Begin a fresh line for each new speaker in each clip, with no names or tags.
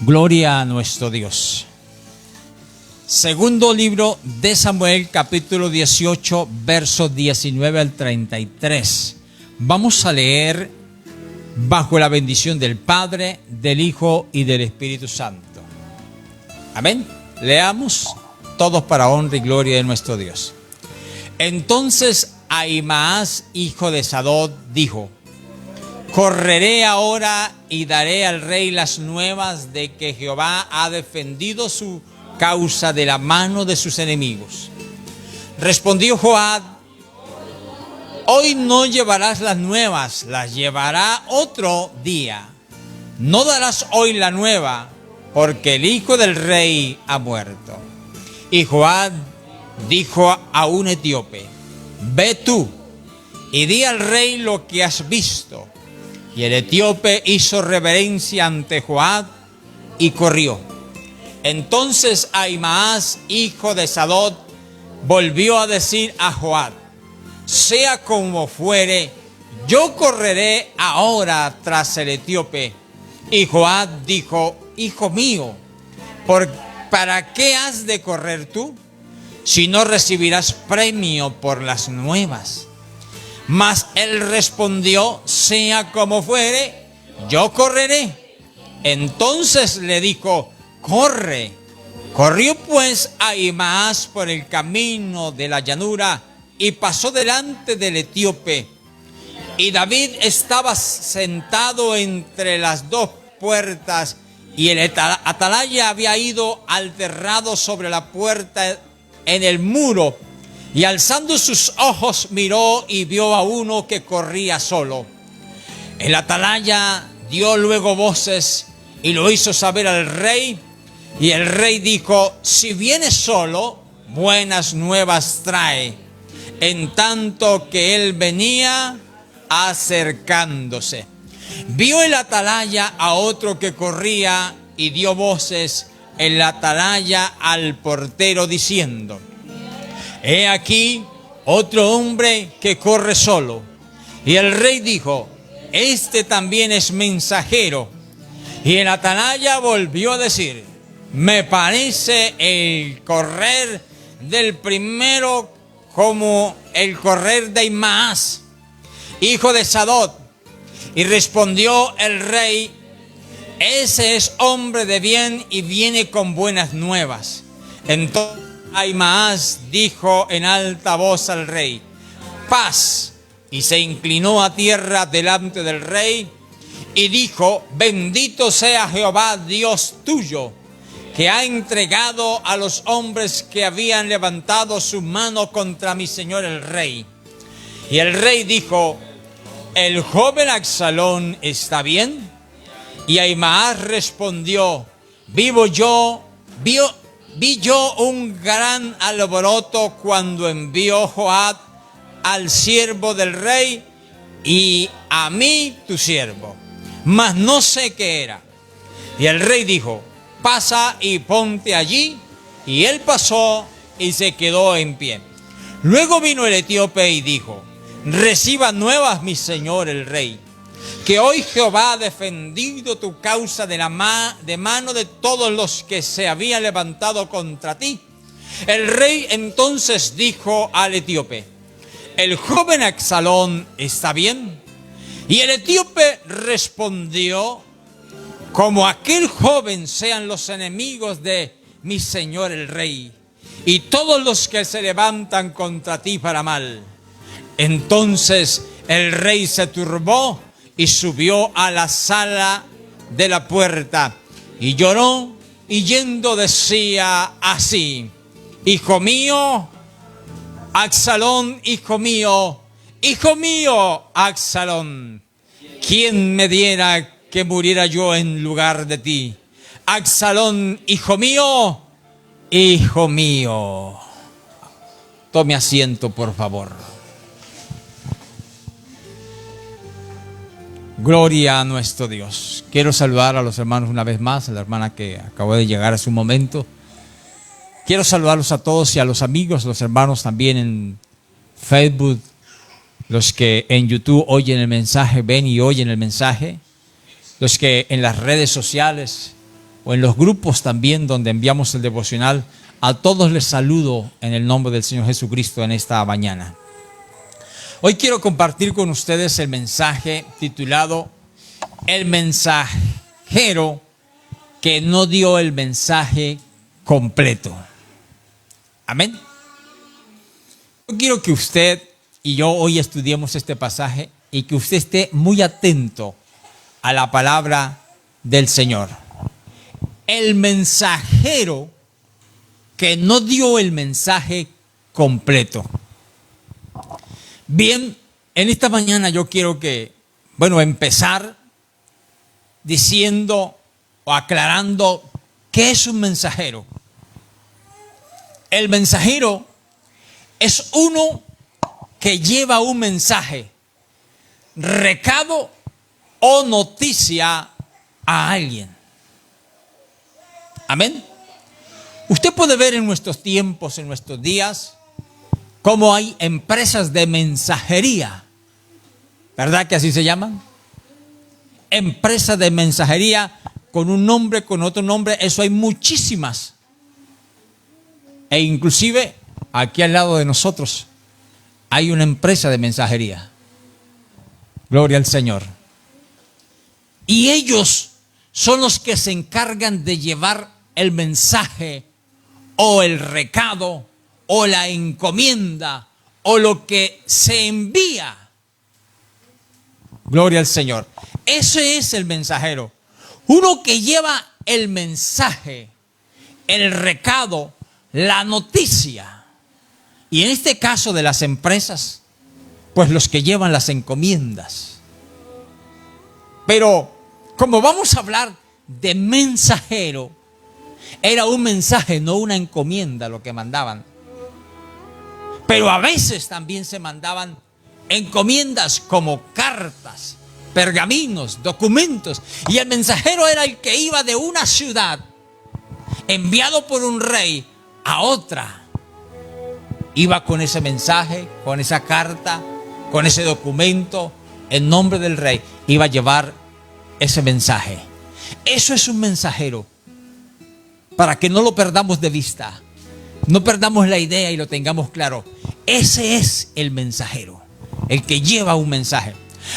Gloria a nuestro Dios. Segundo libro de Samuel, capítulo 18, versos 19 al 33. Vamos a leer bajo la bendición del Padre, del Hijo y del Espíritu Santo. Amén. Leamos todos para honra y gloria de nuestro Dios. Entonces Ahimaas, hijo de Sadok, dijo: correré ahora y daré al rey las nuevas de que Jehová ha defendido su causa de la mano de sus enemigos. Respondió Joab: hoy no llevarás las nuevas, las llevará otro día. No darás hoy la nueva, porque el hijo del rey ha muerto. Y Joab dijo a un etíope: ve tú y di al rey lo que has visto. Y el etíope hizo reverencia ante Joab y corrió. Entonces Ahimaas, hijo de Sadok, volvió a decir a Joab: sea como fuere, yo correré ahora tras el etíope. Y Joab dijo: hijo mío, ¿para qué has de correr tú, si no recibirás premio por las nuevas? Mas él respondió: sea como fuere, yo correré. Entonces le dijo: corre. Corrió pues Ahimaas por el camino de la llanura y pasó delante del etíope. Y David estaba sentado entre las dos puertas, y el atalaya había ido al terrado sobre la puerta en el muro. Y alzando sus ojos miró y vio a uno que corría solo. El atalaya dio luego voces y lo hizo saber al rey. Y el rey dijo: si viene solo, buenas nuevas trae. En tanto que él venía acercándose, vio el atalaya a otro que corría y dio voces el atalaya al portero diciendo: he aquí otro hombre que corre solo. Y el rey dijo: este también es mensajero. Y el atalaya volvió a decir: me parece el correr del primero como el correr de Ahimaas, hijo de Sadok. Y respondió el rey: ese es hombre de bien y viene con buenas nuevas. Entonces Ahimaas dijo en alta voz al rey: paz. Y se inclinó a tierra delante del rey y dijo: bendito sea Jehová Dios tuyo, que ha entregado a los hombres que habían levantado su mano contra mi señor el rey. Y el rey dijo: ¿el joven Absalón está bien? Y Ahimaas respondió: vi yo un gran alboroto cuando envió Joab al siervo del rey y a mí tu siervo, mas no sé qué era. Y el rey dijo: pasa y ponte allí. Y él pasó y se quedó en pie. Luego vino el etíope y dijo: reciba nuevas mi señor el rey, que hoy Jehová ha defendido tu causa de mano de todos los que se habían levantado contra ti. El rey entonces dijo al etíope: ¿el joven Absalón está bien? Y el etíope respondió: como aquel joven sean los enemigos de mi señor el rey, y todos los que se levantan contra ti para mal. Entonces el rey se turbó y subió a la sala de la puerta y lloró, y yendo decía así: hijo mío, Absalón, hijo mío, Absalón, ¿quién me diera que muriera yo en lugar de ti? Absalón, hijo mío, hijo mío. Tome asiento, por favor. Gloria a nuestro Dios. Quiero saludar a los hermanos una vez más, a la hermana que acabó de llegar hace un momento. Quiero saludarlos a todos y a los amigos, los hermanos también en Facebook, los que en YouTube oyen el mensaje, ven y oyen el mensaje, los que en las redes sociales o en los grupos también donde enviamos el devocional. A todos les saludo en el nombre del Señor Jesucristo en esta mañana. Hoy quiero compartir con ustedes el mensaje titulado El mensajero que no dio el mensaje completo. Amén. Yo quiero que usted y yo hoy estudiemos este pasaje y que usted esté muy atento a la palabra del Señor. El mensajero que no dio el mensaje completo. Bien, en esta mañana yo quiero empezar diciendo o aclarando qué es un mensajero. El mensajero es uno que lleva un mensaje, recado o noticia a alguien. Amén. Usted puede ver en nuestros tiempos, en nuestros días, cómo hay empresas de mensajería. ¿Verdad que así se llaman? Empresas de mensajería con un nombre, con otro nombre, eso hay muchísimas. E inclusive aquí al lado de nosotros hay una empresa de mensajería. Gloria al Señor. Y ellos son los que se encargan de llevar el mensaje o el recado o la encomienda o lo que se envía. Gloria al Señor. Ese es el mensajero. Uno que lleva el mensaje, el recado, la noticia. Y en este caso de las empresas, pues los que llevan las encomiendas. Pero como vamos a hablar de mensajero, era un mensaje, no una encomienda lo que mandaban. Pero a veces también se mandaban encomiendas como cartas, pergaminos, documentos. Y el mensajero era el que iba de una ciudad, enviado por un rey, a otra. Iba con ese mensaje, con esa carta, con ese documento, en nombre del rey. Iba a llevar ese mensaje. Eso es un mensajero. Para que no lo perdamos de vista, no perdamos la idea y lo tengamos claro. Ese es el mensajero, el que lleva un mensaje.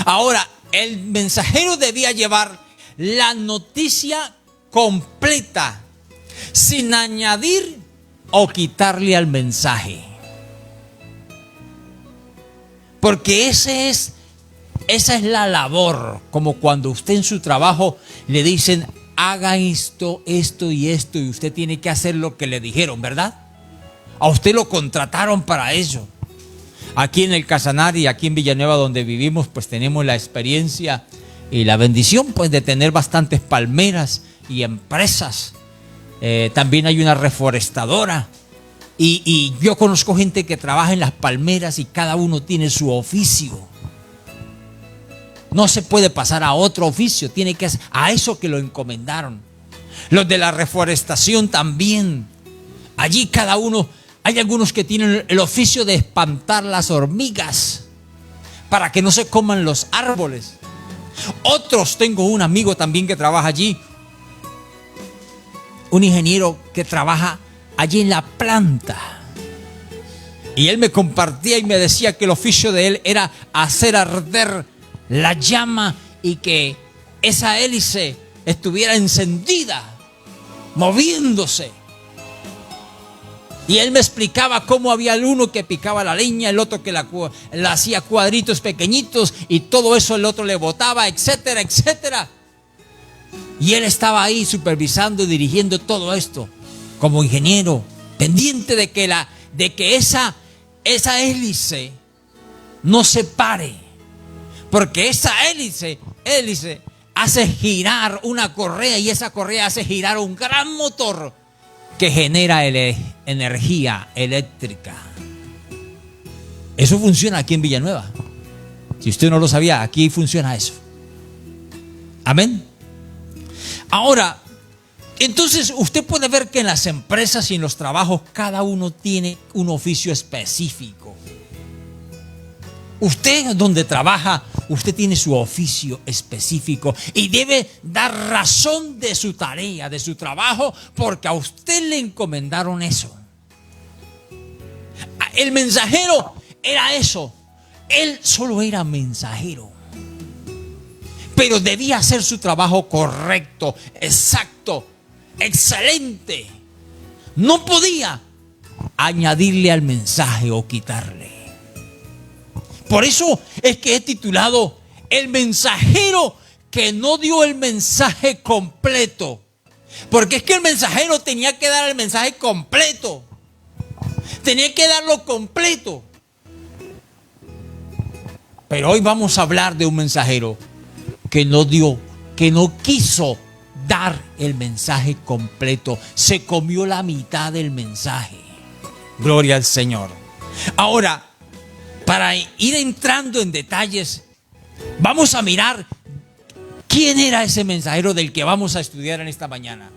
Ahora, el mensajero debía llevar la noticia completa, sin añadir o quitarle al mensaje. Porque esa es la labor, como cuando usted en su trabajo le dicen, haga esto, esto y esto, y usted tiene que hacer lo que le dijeron, ¿verdad? A usted lo contrataron para eso. Aquí en el Casanare y aquí en Villanueva donde vivimos, pues tenemos la experiencia y la bendición pues de tener bastantes palmeras y empresas. También hay una reforestadora y yo conozco gente que trabaja en las palmeras y cada uno tiene su oficio. No se puede pasar a otro oficio, tiene que hacer a eso que lo encomendaron. Los de la reforestación también. Allí cada uno, hay algunos que tienen el oficio de espantar las hormigas para que no se coman los árboles. Otros, tengo un amigo también que trabaja allí, un ingeniero que trabaja allí en la planta. Y él me compartía y me decía que el oficio de él era hacer arder la llama y que esa hélice estuviera encendida, moviéndose. Y él me explicaba cómo había el uno que picaba la leña, el otro que la hacía cuadritos pequeñitos y todo eso el otro le botaba, etcétera, etcétera. Y él estaba ahí supervisando y dirigiendo todo esto como ingeniero, pendiente de que esa hélice no se pare. Porque esa hélice hace girar una correa y esa correa hace girar un gran motor que genera energía eléctrica. Eso funciona aquí en Villanueva. Si usted no lo sabía, aquí funciona eso. Amén. Ahora, entonces usted puede ver que en las empresas y en los trabajos cada uno tiene un oficio específico. Usted donde trabaja, usted tiene su oficio específico y debe dar razón de su tarea, de su trabajo, porque a usted le encomendaron eso. El mensajero era eso. Él solo era mensajero. Pero debía hacer su trabajo correcto, exacto, excelente. No podía añadirle al mensaje o quitarle. Por eso es que he titulado El mensajero que no dio el mensaje completo. Porque es que el mensajero tenía que dar el mensaje completo. Tenía que darlo completo. Pero hoy vamos a hablar de un mensajero que no dio, que no quiso dar el mensaje completo. Se comió la mitad del mensaje. Gloria al Señor. Ahora, para ir entrando en detalles, vamos a mirar quién era ese mensajero del que vamos a estudiar en esta mañana.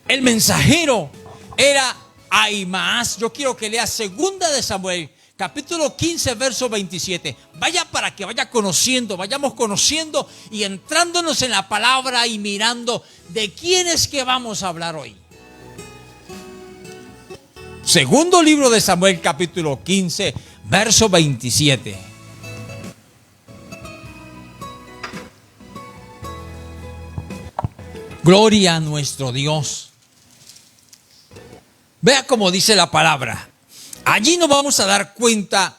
El mensajero era Ahimaas. Yo quiero que lea 2 de Samuel, capítulo 15, verso 27. Vaya para que vayamos conociendo y entrándonos en la palabra y mirando de quién es que vamos a hablar hoy. Segundo libro de Samuel, capítulo 15, verso 27. Gloria a nuestro Dios. Vea cómo dice la palabra. Allí nos vamos a dar cuenta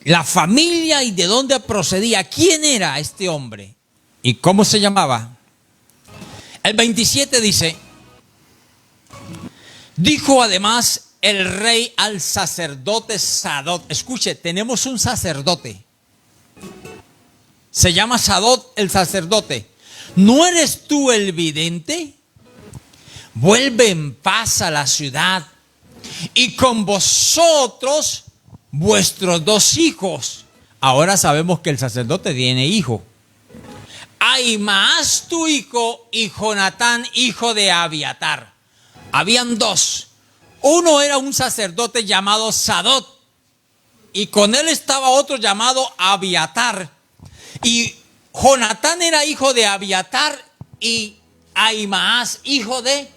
la familia y de dónde procedía. ¿Quién era este hombre? ¿Y cómo se llamaba? El 27 dice: dijo además el rey al sacerdote Sadok. Escuche, tenemos un sacerdote. Se llama Sadok el sacerdote. ¿No eres tú el vidente? Vuelve en paz a la ciudad y con vosotros vuestros 2 hijos. Ahora sabemos que el sacerdote tiene hijo. Ahimaas tu hijo y Jonatán hijo de Abiatar. Habían 2. Uno era un sacerdote llamado Sadok y con él estaba otro llamado Abiatar. Y Jonatán era hijo de Abiatar y Ahimaas hijo de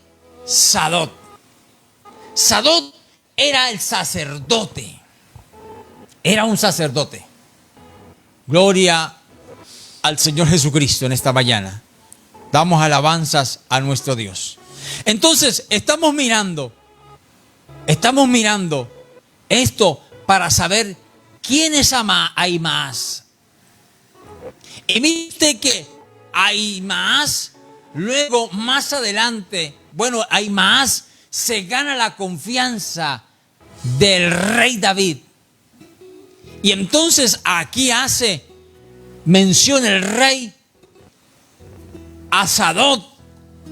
Sadok. Sadok era el sacerdote. Era un sacerdote. Gloria al Señor Jesucristo en esta mañana. Damos alabanzas a nuestro Dios. Entonces, estamos mirando esto para saber quién es Ahimaas. Y viste que Ahimaas, luego más adelante, Ahimaas se gana la confianza del rey David. Y entonces aquí hace mención el rey a Sadok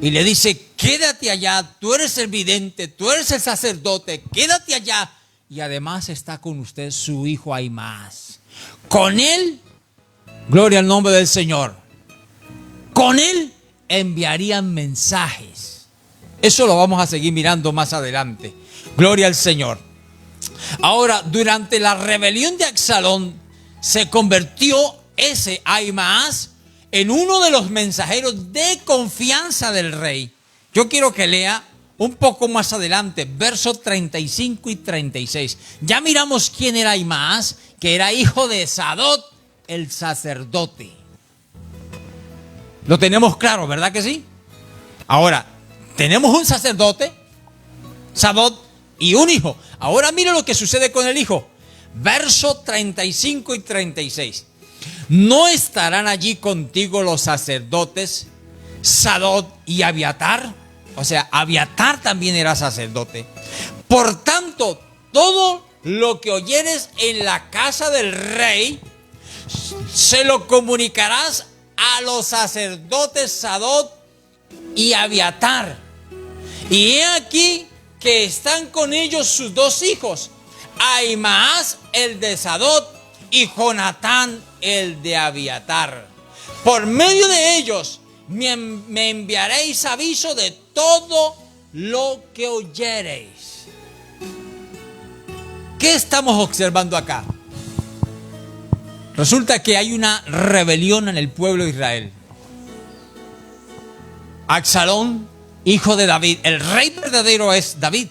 y le dice: quédate allá, tú eres el vidente, tú eres el sacerdote, quédate allá. Y además está con usted su hijo Ahimaas. Con él, gloria al nombre del Señor, con él enviarían mensajes. Eso lo vamos a seguir mirando más adelante. Gloria al Señor. Ahora, durante la rebelión de Absalón, se convirtió ese Ahimaas en uno de los mensajeros de confianza del rey. Yo quiero que lea un poco más adelante, versos 35 y 36. Ya miramos quién era Ahimaas, que era hijo de Sadok, el sacerdote. Lo tenemos claro, ¿verdad que sí? Ahora, tenemos un sacerdote, Sadok, y un hijo. Ahora mire lo que sucede con el hijo. Verso 35 y 36. ¿No estarán allí contigo los sacerdotes Sadok y Abiatar? O sea, Abiatar también era sacerdote. Por tanto, todo lo que oyeres en la casa del rey, se lo comunicarás a los sacerdotes Sadok y Abiatar. Y he aquí que están con ellos sus 2 hijos, Ahimaas el de Sadok y Jonatán el de Abiatar. Por medio de ellos me enviaréis aviso de todo lo que oyereis. ¿Qué estamos observando acá? Resulta que hay una rebelión en el pueblo de Israel. Absalón, hijo de David, el rey verdadero es David.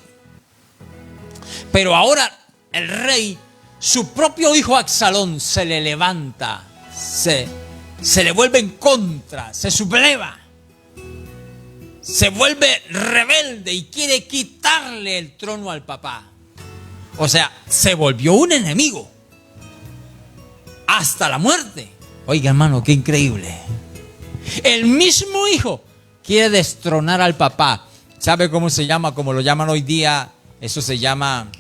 Pero ahora el rey, su propio hijo Absalón, se le levanta, se le vuelve en contra, se subleva, se vuelve rebelde y quiere quitarle el trono al papá. O sea, se volvió un enemigo hasta la muerte. Oiga, hermano, qué increíble. El mismo hijo quiere destronar al papá. ¿Sabe cómo se llama? Como lo llaman hoy día, eso se llama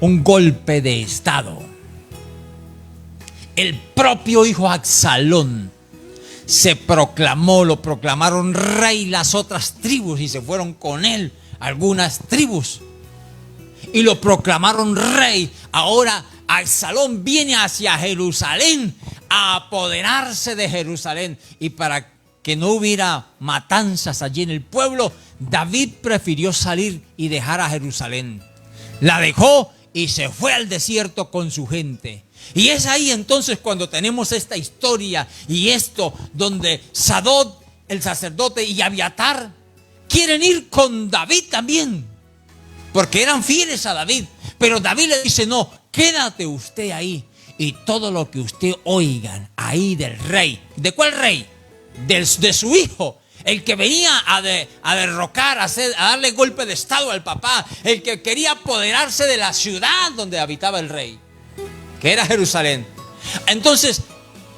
un golpe de estado. El propio hijo Absalón se proclamó, lo proclamaron rey las otras tribus y se fueron con él algunas tribus y lo proclamaron rey. Ahora Absalón viene hacia Jerusalén a apoderarse de Jerusalén, y para que no hubiera matanzas allí en el pueblo, David prefirió salir y dejar a Jerusalén. La dejó y se fue al desierto con su gente. Y es ahí entonces cuando tenemos esta historia y esto donde Sadok, el sacerdote, y Abiatar quieren ir con David también, porque eran fieles a David. Pero David le dice: no, quédate usted ahí, y todo lo que usted oigan ahí del rey. ¿De cuál rey? De su hijo, el que venía a derrocar, a darle golpe de estado al papá, el que quería apoderarse de la ciudad donde habitaba el rey, que era Jerusalén. Entonces,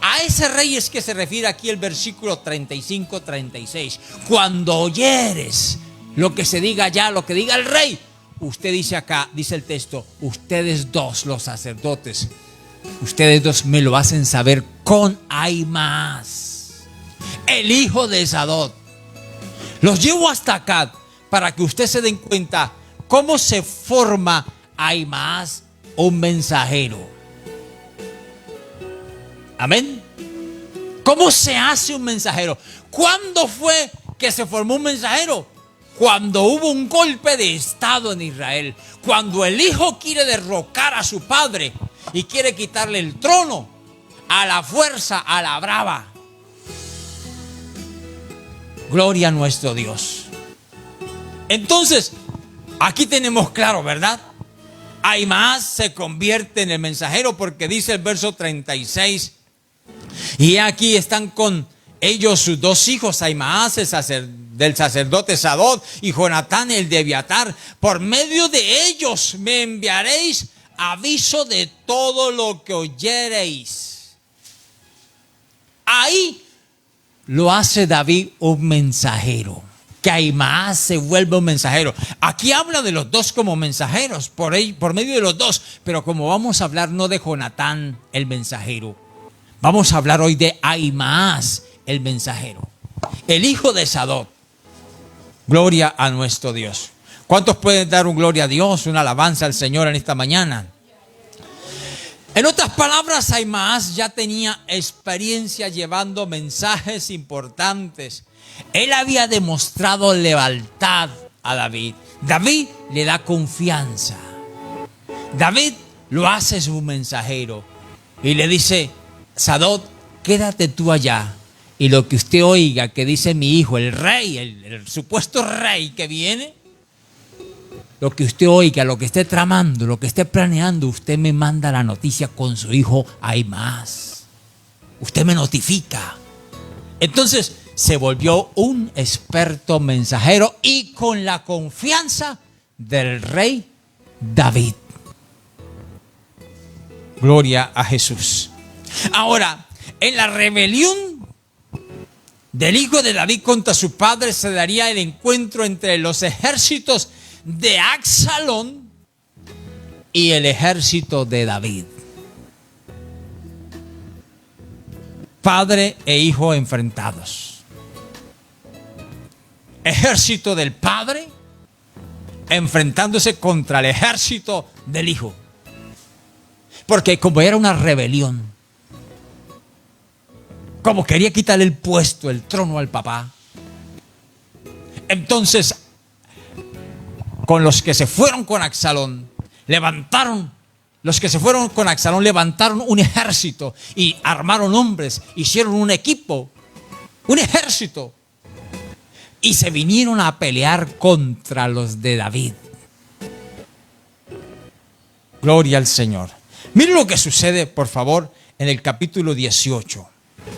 a ese rey es que se refiere aquí el versículo 35-36. Cuando oyeres lo que se diga allá, lo que diga el rey, usted dice acá, dice el texto, ustedes dos, los sacerdotes, ustedes dos me lo hacen saber con Ahimaas, el hijo de Sadok. Los llevo hasta acá para que usted se den cuenta cómo se forma Ahimaas, un mensajero. Amén. ¿Cómo se hace un mensajero? ¿Cuándo fue que se formó un mensajero? Cuando hubo un golpe de estado en Israel. Cuando el hijo quiere derrocar a su padre y quiere quitarle el trono a la fuerza, a la brava. Gloria a nuestro Dios. Entonces, aquí tenemos claro, ¿verdad? Ahimaas se convierte en el mensajero, porque dice el verso 36: y aquí están con ellos sus dos hijos, Ahimaas, del sacerdote Sadok, y Jonatán, el de Abiatar. Por medio de ellos me enviaréis aviso de todo lo que oyereis. Ahí lo hace David un mensajero, que Ahimaas se vuelve un mensajero. Aquí habla de los dos como mensajeros, por medio de los dos. Pero como vamos a hablar no de Jonatán, el mensajero, vamos a hablar hoy de Ahimaas, el mensajero, el hijo de Sadok. Gloria a nuestro Dios. ¿Cuántos pueden dar un gloria a Dios, una alabanza al Señor en esta mañana? En otras palabras, Ahimaas ya tenía experiencia llevando mensajes importantes. Él había demostrado lealtad a David. David le da confianza. David lo hace su mensajero y le dice: Sadok, quédate tú allá, y lo que usted oiga que dice mi hijo, el rey, el supuesto rey que viene, lo que usted oiga, lo que esté tramando, lo que esté planeando, usted me manda la noticia con su hijo Ahimaas. Usted me notifica. Entonces se volvió un experto mensajero, y con la confianza del rey David. Gloria a Jesús. Ahora, en la rebelión del hijo de David contra su padre se daría el encuentro entre los ejércitos de Absalón y el ejército de David. Padre e hijo enfrentados. Ejército del padre enfrentándose contra el ejército del hijo. Porque como era una rebelión, como quería quitarle el puesto, el trono al papá, entonces con los que se fueron con Absalón levantaron los que se fueron con Absalón levantaron un ejército y armaron hombres, hicieron un equipo, un ejército, y se vinieron a pelear contra los de David. Gloria al Señor. Miren lo que sucede, por favor, en el capítulo 18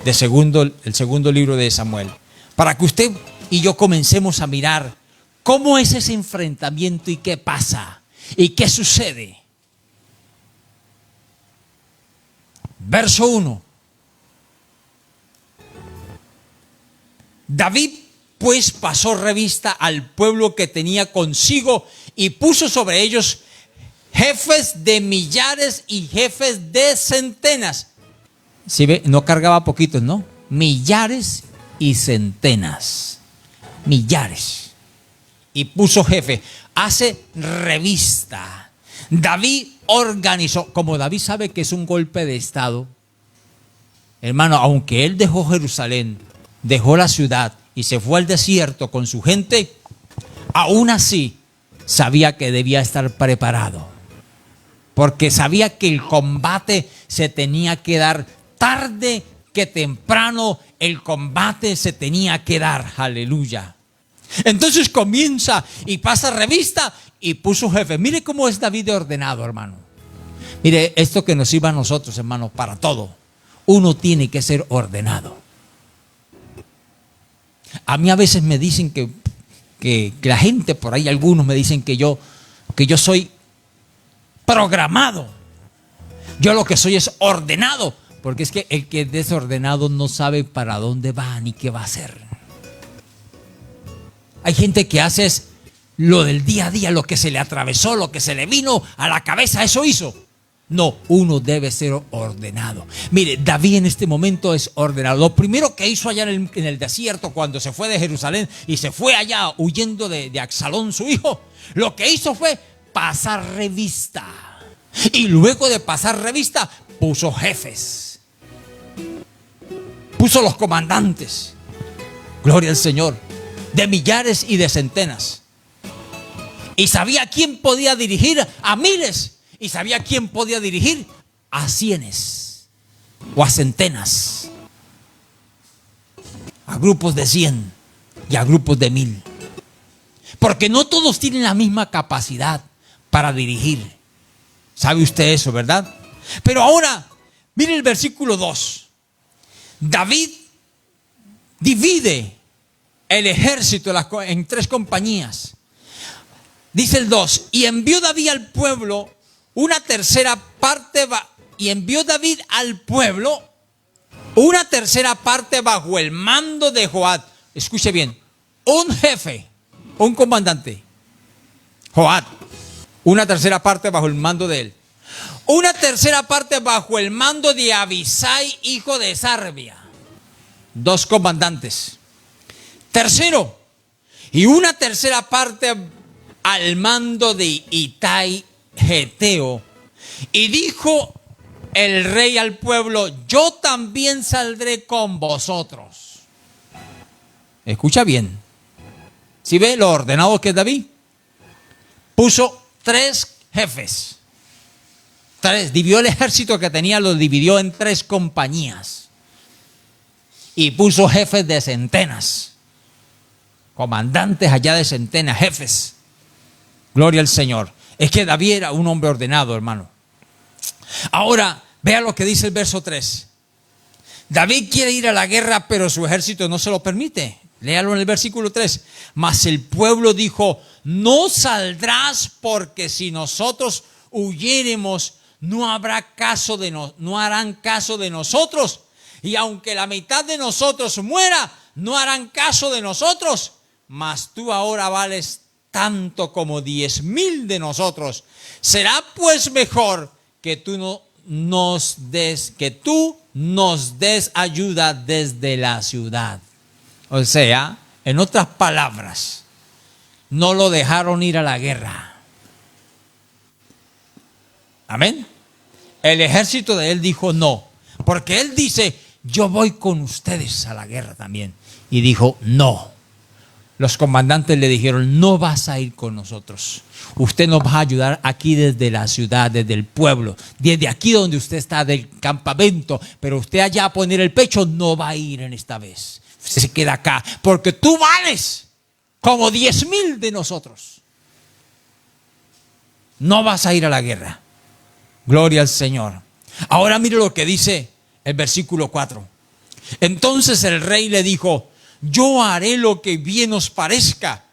el segundo libro de Samuel, para que usted y yo comencemos a mirar cómo es ese enfrentamiento y qué pasa y qué sucede. Verso 1. David pues pasó revista al pueblo que tenía consigo y puso sobre ellos jefes de millares y jefes de centenas. ¿Sí ve? No cargaba poquitos, ¿no? Millares y centenas. Millares. Y puso jefe. Hace revista. David organizó. Como David sabe que es un golpe de estado, hermano, aunque él dejó Jerusalén, dejó la ciudad y se fue al desierto con su gente, aún así sabía que debía estar preparado. Porque sabía que el combate se tenía que dar tarde que temprano, el combate se tenía que dar. Aleluya. Entonces comienza y pasa revista y puso jefe. Mire cómo es David de ordenado, hermano. Mire, esto que nos sirve a nosotros, hermano, para todo. Uno tiene que ser ordenado. A mí a veces me dicen que la gente por ahí, algunos me dicen que yo soy programado. Yo lo que soy es ordenado, porque es que el que es desordenado no sabe para dónde va ni qué va a hacer. Hay gente que hace lo del día a día, lo que se le atravesó, lo que se le vino a la cabeza, eso hizo. No, uno debe ser ordenado. Mire, David en este momento es ordenado. Lo primero que hizo allá en el desierto, cuando se fue de Jerusalén y se fue allá huyendo de Absalón, su hijo, lo que hizo fue pasar revista. Y luego de pasar revista, puso jefes. Puso los comandantes. Gloria al Señor. De millares y de centenas. Y sabía quién podía dirigir a miles. Y sabía quién podía dirigir a cienes o a centenas, a grupos de 100 y a grupos de 1000. Porque no todos tienen la misma capacidad para dirigir. ¿Sabe usted eso, verdad? Pero ahora, mire el versículo 2. David divide el ejército en 3 compañías. Dice el 2, y envió David al pueblo una tercera parte, y envió David al pueblo una tercera parte bajo el mando de Joab. Escuche bien, un jefe, un comandante, Joab, una tercera parte bajo el mando de él. Una tercera parte bajo el mando de Abisai, hijo de Sarbia. 2 comandantes. Tercero, y una tercera parte al mando de Itai Geteo. Y dijo el rey al pueblo: yo también saldré con vosotros. Escucha bien. ¿Sí ve lo ordenado que es David? Puso 3 jefes. 3. Dividió el ejército que tenía, lo dividió en 3 compañías. Y puso jefes de centenas. Comandantes allá de centenas, jefes. Gloria al Señor. Es que David era un hombre ordenado, hermano. Ahora, vea lo que dice el verso 3. David quiere ir a la guerra, pero su ejército no se lo permite. Léalo en el versículo 3. Mas el pueblo dijo: no saldrás, porque si nosotros huyéremos, no harán caso de nosotros. Y aunque la mitad de nosotros muera, no harán caso de nosotros. Mas tú ahora vales tanto como 10,000 de nosotros. Será pues mejor que tú nos des ayuda desde la ciudad. O sea, en otras palabras, no lo dejaron ir a la guerra. Amén. El ejército de él dijo no, porque él dice: yo voy con ustedes a la guerra también. Y dijo: no, Los comandantes le dijeron: no vas a ir con nosotros. Usted nos va a ayudar aquí desde la ciudad, desde el pueblo, desde aquí donde usted está, del campamento. Pero usted allá a poner el pecho no va a ir en esta vez. Usted se queda acá porque tú vales como 10,000 de nosotros. No vas a ir a la guerra. Gloria al Señor. Ahora mire lo que dice el versículo 4. Entonces el rey le dijo: yo haré lo que bien os parezca.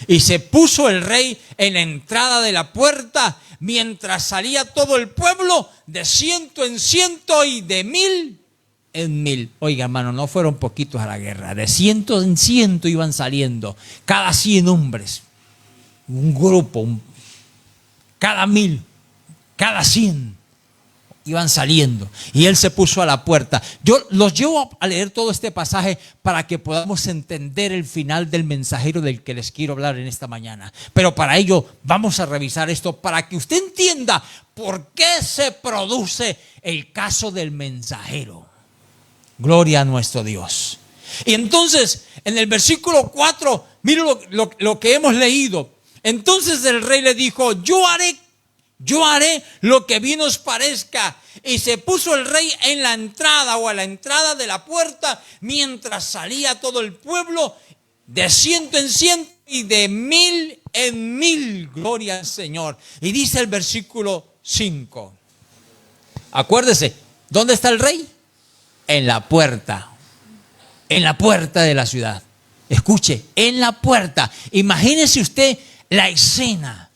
Y se puso el rey en la entrada de la puerta, mientras salía todo el pueblo de 100 en 100 y de 1000 en 1000. Oiga, hermano, no fueron poquitos a la guerra. De 100 en 100 iban saliendo. Cada 100 hombres. Un grupo. Cada 1000. Cada 100. Iban saliendo. Y él se puso a la puerta. Yo los llevo a leer todo este pasaje para que podamos entender el final del mensajero del que les quiero hablar en esta mañana. Pero para ello vamos a revisar esto para que usted entienda por qué se produce el caso del mensajero. Gloria a nuestro Dios. Y entonces, en el versículo 4, mire lo que hemos leído. Entonces el rey le dijo: yo haré lo que bien os parezca. Y se puso el rey en la entrada o a la entrada de la puerta, mientras salía todo el pueblo de 100 en 100 y de 1000 en 1000. Gloria al Señor. Y dice el versículo 5. Acuérdese, ¿dónde está el rey? En la puerta. En la puerta de la ciudad. Escuche, en la puerta. Imagínese usted la escena.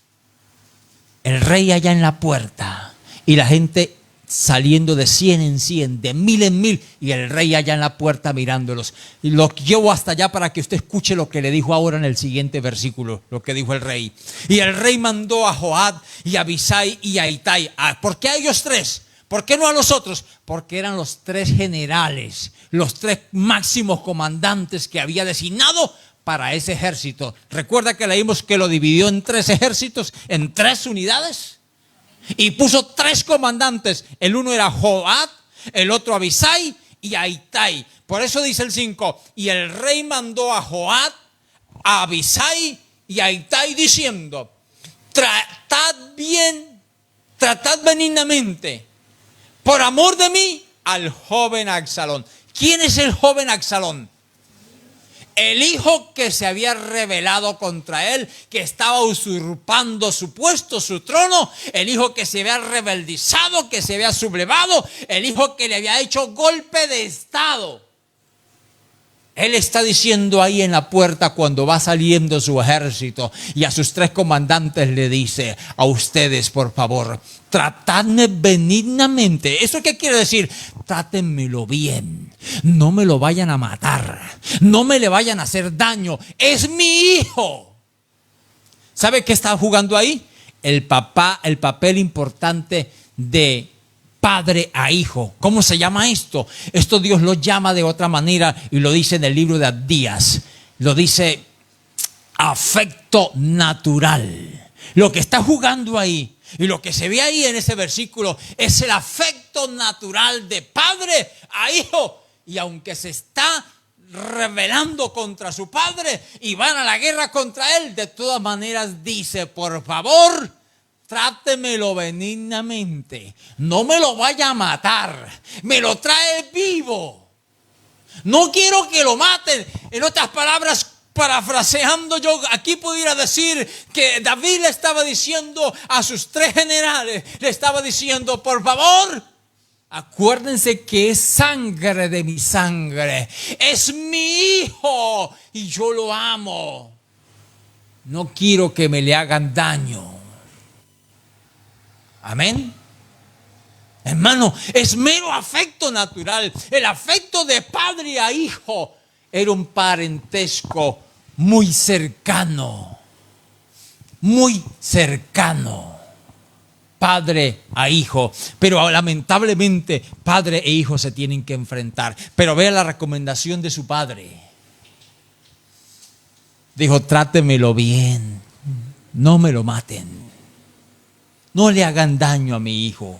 El rey allá en la puerta y la gente saliendo de 100 en 100, de 1000 en 1000, y el rey allá en la puerta mirándolos. Y lo llevo hasta allá para que usted escuche lo que le dijo ahora en el siguiente versículo, lo que dijo el rey. Y el rey mandó a Joab y a Abisai y a Itai. ¿Por qué a ellos tres? ¿Por qué no a los otros? Porque eran los tres generales, los tres máximos comandantes que había designado para ese ejército. Recuerda que leímos que lo dividió en 3 ejércitos, en 3 unidades, y puso 3 comandantes. El uno era Joab, el otro Abisai y a Itai. Por eso dice el 5: y el rey mandó a Joab, a Abisai y a Itai diciendo: tratad benignamente, por amor de mí, al joven Absalón. ¿Quién es el joven Absalón? El hijo que se había rebelado contra él, que estaba usurpando su puesto, su trono. El hijo que se había rebeldizado, que se había sublevado. El hijo que le había hecho golpe de estado. Él está diciendo ahí en la puerta cuando va saliendo su ejército, y a sus 3 comandantes le dice: a ustedes, por favor, tratadme benignamente. ¿Eso qué quiere decir? Trátenmelo bien. No me lo vayan a matar. No me le vayan a hacer daño. Es mi hijo. ¿Sabe qué está jugando ahí? El papel importante de padre a hijo. ¿Cómo se llama esto? Esto Dios lo llama de otra manera y lo dice en el libro de Abdías. Lo dice afecto natural. Lo que está jugando ahí y lo que se ve ahí en ese versículo es el afecto natural de padre a hijo. Y aunque se está rebelando contra su padre y van a la guerra contra él, de todas maneras dice: por favor, trátemelo benignamente. No me lo vaya a matar. Me lo trae vivo. No quiero que lo maten. En otras palabras, parafraseando, yo aquí pudiera decir que David le estaba diciendo a sus 3 generales, le estaba diciendo: por favor, acuérdense que es sangre de mi sangre. Es mi hijo y yo lo amo. No quiero que me le hagan daño. Amén. Hermano, es mero afecto natural. El afecto de padre a hijo era un parentesco muy cercano. Muy cercano. Padre a hijo. Pero lamentablemente padre e hijo se tienen que enfrentar. Pero vea la recomendación de su padre. Dijo: trátemelo bien. No me lo maten. No le hagan daño a mi hijo.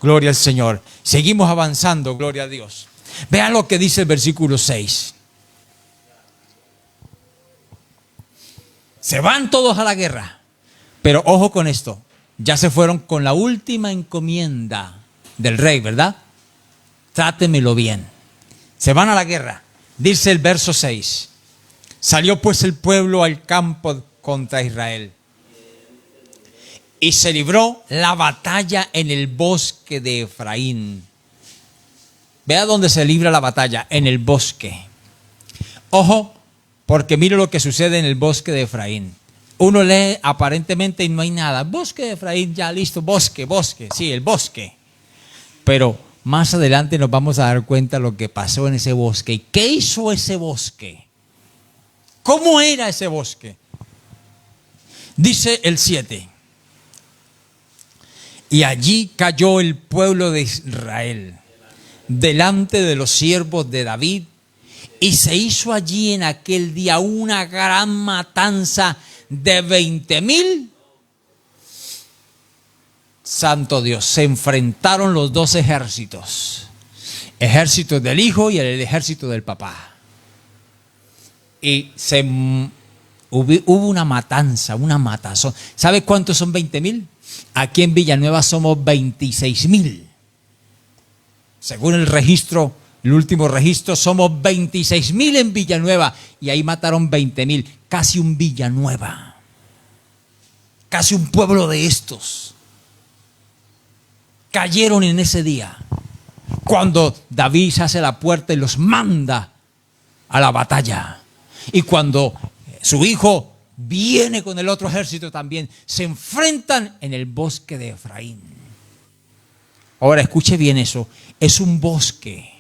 Gloria al Señor. Seguimos avanzando, gloria a Dios. Vean lo que dice el versículo 6. Se van todos a la guerra. Pero ojo con esto. Ya se fueron con la última encomienda del rey, ¿verdad? Trátemelo bien. Se van a la guerra. Dice el verso 6. Salió pues el pueblo al campo contra Israel. Y se libró la batalla en el bosque de Efraín. Vea dónde se libra la batalla, en el bosque. Ojo, porque mire lo que sucede en el bosque de Efraín. Uno lee aparentemente y no hay nada. Bosque de Efraín, ya listo, bosque, sí, el bosque. Pero más adelante nos vamos a dar cuenta de lo que pasó en ese bosque. ¿Y qué hizo ese bosque? ¿Cómo era ese bosque? Dice el 7. Y allí cayó el pueblo de Israel delante de los siervos de David, y se hizo allí en aquel día una gran matanza de 20,000. Santo Dios, se enfrentaron los dos ejércitos, ejército del hijo y el ejército del papá. Y hubo una matanza, una matazón. ¿Sabe cuántos son 20,000? Aquí en Villanueva somos 26,000. Según el registro, el último registro, somos 26,000 en Villanueva. Y ahí mataron 20,000. Casi un Villanueva. Casi un pueblo de estos. Cayeron en ese día. Cuando David se hace la puerta y los manda a la batalla. Y cuando su hijo viene con el otro ejército también, se enfrentan en el bosque de Efraín. Ahora escuche bien eso, es un bosque,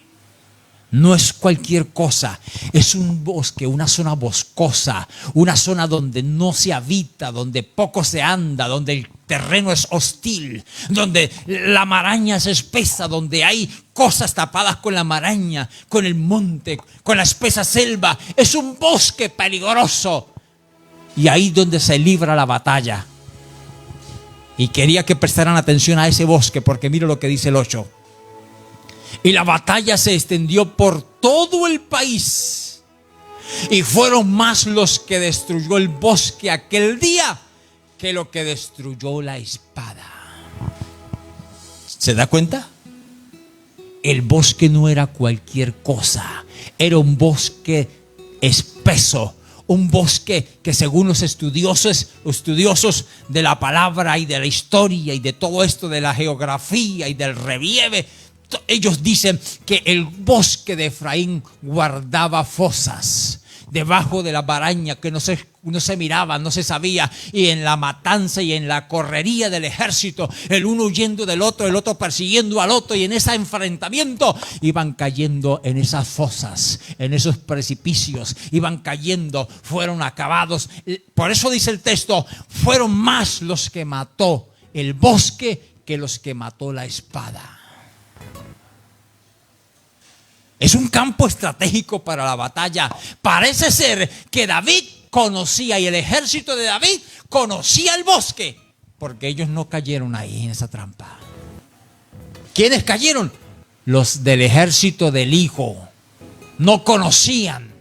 no es cualquier cosa, es un bosque, una zona boscosa, una zona donde no se habita, donde poco se anda, donde el terreno es hostil, donde la maraña es espesa, donde hay cosas tapadas con la maraña, con el monte, con la espesa selva. Es un bosque peligroso. Y ahí donde se libra la batalla. Y quería que prestaran atención a ese bosque, porque mira lo que dice el 8. Y la batalla se extendió por todo el país. Y fueron más los que destruyó el bosque aquel día que lo que destruyó la espada. ¿Se da cuenta? El bosque no era cualquier cosa. Era un bosque espeso. Un bosque que según los estudiosos de la palabra y de la historia y de todo esto de la geografía y del relieve, ellos dicen que el bosque de Efraín guardaba fosas debajo de la maraña que no se miraba, no se sabía, y en la matanza y en la correría del ejército, el uno huyendo del otro, el otro persiguiendo al otro, y en ese enfrentamiento iban cayendo en esas fosas, en esos precipicios, iban cayendo, fueron acabados. Por eso dice el texto, fueron más los que mató el bosque que los que mató la espada. Es un campo estratégico para la batalla. Parece ser que David conocía y el ejército de David conocía el bosque, porque ellos no cayeron ahí en esa trampa. ¿Quiénes cayeron? Los del ejército del hijo. No conocían.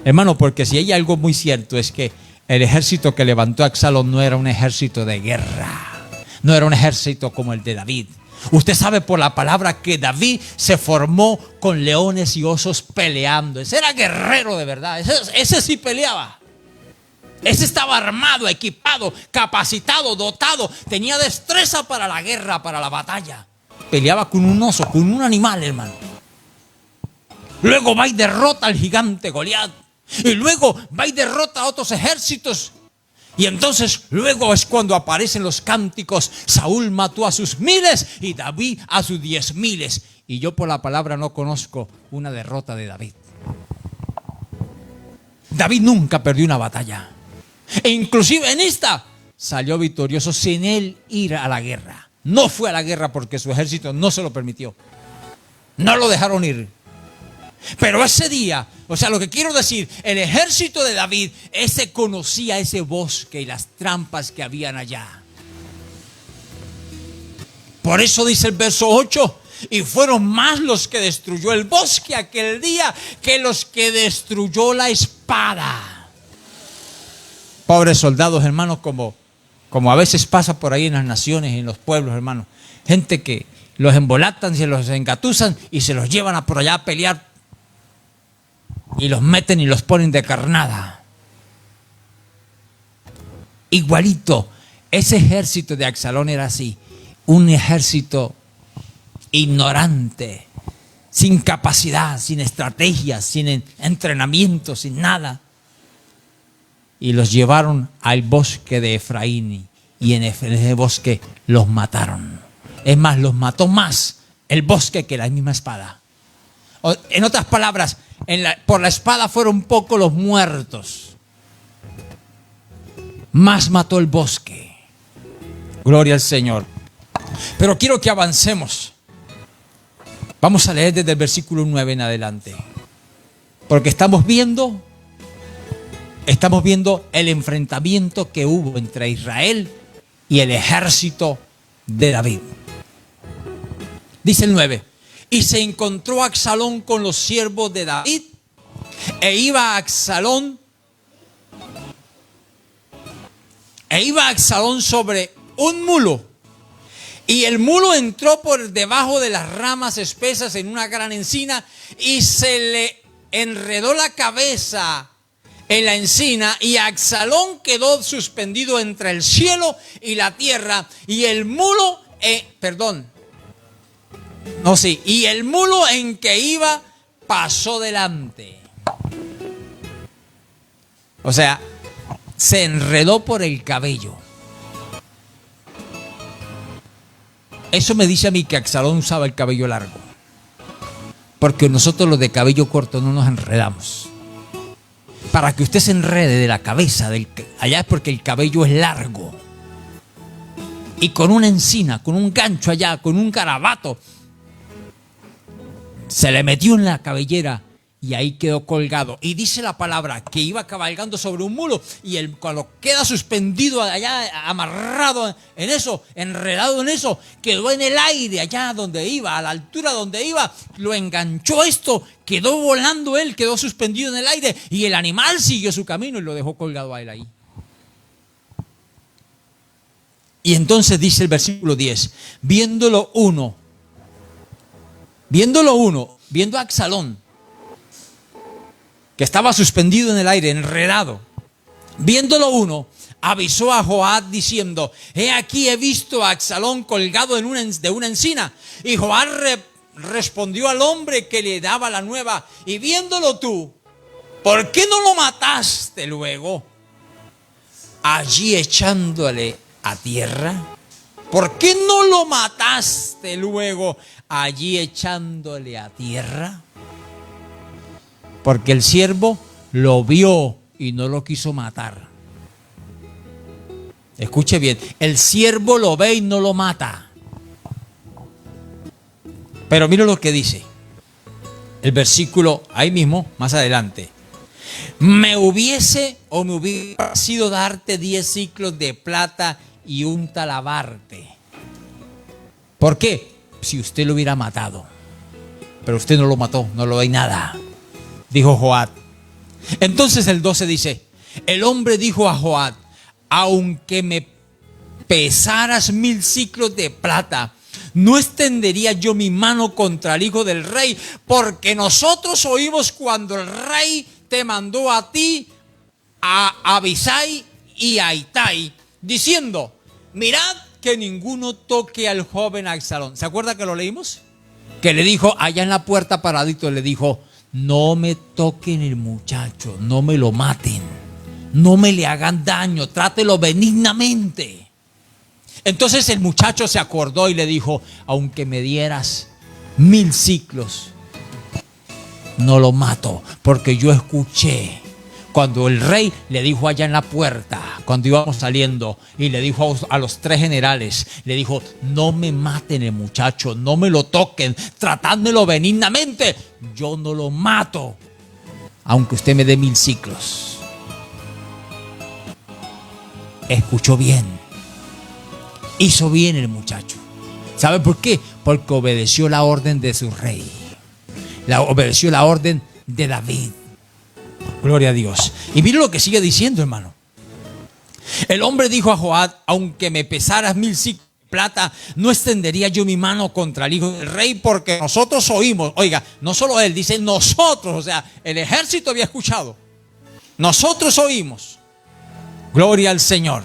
Hermano, porque si hay algo muy cierto es que el ejército que levantó a Absalón no era un ejército de guerra. No era un ejército como el de David. Usted sabe por la palabra que David se formó con leones y osos peleando. Ese era guerrero de verdad. Ese sí peleaba. Ese estaba armado, equipado, capacitado, dotado. Tenía destreza para la guerra, para la batalla. Peleaba con un oso, con un animal, hermano. Luego va y derrota al gigante Goliat. Y luego va y derrota a otros ejércitos. Y entonces luego es cuando aparecen los cánticos. Saúl mató a sus 1,000 y David a sus 10,000. Y yo por la palabra no conozco una derrota de David. David nunca perdió una batalla. E inclusive en esta salió victorioso sin él ir a la guerra. No fue a la guerra porque su ejército no se lo permitió. No lo dejaron ir. Pero ese día, o sea, lo que quiero decir, el ejército de David, ese conocía ese bosque y las trampas que habían allá. Por eso dice el verso 8, y fueron más los que destruyó el bosque aquel día que los que destruyó la espada. Pobres soldados, hermanos, como a veces pasa por ahí en las naciones, en los pueblos, hermanos. Gente que los embolatan, se los engatusan y se los llevan a por allá a pelear. Y los meten y los ponen de carnada. Igualito, ese ejército de Absalón era así. Un ejército ignorante, sin capacidad, sin estrategia, sin entrenamiento, sin nada. Y los llevaron al bosque de Efraín y en ese bosque los mataron. Es más, los mató más el bosque que la misma espada. En otras palabras, por la espada fueron pocos los muertos. Más mató el bosque. Gloria al Señor. Pero quiero que avancemos. Vamos a leer desde el versículo 9 en adelante. Porque estamos viendo el enfrentamiento que hubo entre Israel y el ejército de David. Dice el 9. Y se encontró Absalón con los siervos de David, e iba Absalón sobre un mulo, y el mulo entró por debajo de las ramas espesas en una gran encina, y se le enredó la cabeza en la encina, y Absalón quedó suspendido entre el cielo y la tierra, y el mulo, y el mulo en que iba pasó delante. O sea, se enredó por el cabello. Eso me dice a mí que Absalón usaba el cabello largo. Porque nosotros los de cabello corto no nos enredamos. Para que usted se enrede de la cabeza, allá es porque el cabello es largo. Y con una encina, con un gancho allá, con un garabato, se le metió en la cabellera y ahí quedó colgado. Y dice la palabra que iba cabalgando sobre un mulo, y cuando queda suspendido allá, amarrado en eso, enredado en eso, quedó en el aire allá donde iba, a la altura donde iba, lo enganchó esto, quedó volando él, quedó suspendido en el aire, y el animal siguió su camino y lo dejó colgado a él ahí. Y entonces dice el versículo 10, viendo a Absalón, que estaba suspendido en el aire, enredado, viéndolo uno, avisó a Joab diciendo: he aquí, he visto a Absalón colgado de una encina. Y Joab respondió al hombre que le daba la nueva: y viéndolo tú, ¿por qué no lo mataste luego allí echándole a tierra? ¿Por qué no lo mataste luego allí echándole a tierra? Porque el siervo lo vio y no lo quiso matar. Escuche bien, el siervo lo ve y no lo mata. Pero mire lo que dice el versículo ahí mismo, más adelante. Me hubiese sido darte 10 ciclos de plata y un talabarte. ¿Por qué? Si usted lo hubiera matado. Pero usted no lo mató, no lo hay nada, dijo Joab. Entonces el 12 dice: el hombre dijo a Joab: aunque me pesaras 1000 ciclos de plata, no extendería yo mi mano contra el hijo del rey, porque nosotros oímos cuando el rey te mandó a ti, a Abisai y a Itai, diciendo: mirad que ninguno toque al joven Absalón. ¿Se acuerda que lo leímos? Que le dijo allá en la puerta paradito, le dijo: no me toquen el muchacho, no me lo maten, no me le hagan daño, trátelo benignamente. Entonces el muchacho se acordó y le dijo: aunque me dieras 1000 ciclos, no lo mato, porque yo escuché cuando el rey le dijo allá en la puerta, cuando íbamos saliendo, y le dijo a los 3 generales, le dijo: no me maten el muchacho, no me lo toquen, tratádmelo benignamente, yo no lo mato, aunque usted me dé 1000 ciclos. Escuchó bien, hizo bien el muchacho. ¿Sabe por qué? Porque obedeció la orden de su rey, obedeció la orden de David. Gloria a Dios. Y mire lo que sigue diciendo, hermano. El hombre dijo a Joab: aunque me pesaras 1000 siclos de plata, no extendería yo mi mano contra el hijo del rey, porque nosotros oímos. Oiga, no solo él, dice nosotros, o sea, el ejército había escuchado. Nosotros oímos. Gloria al Señor.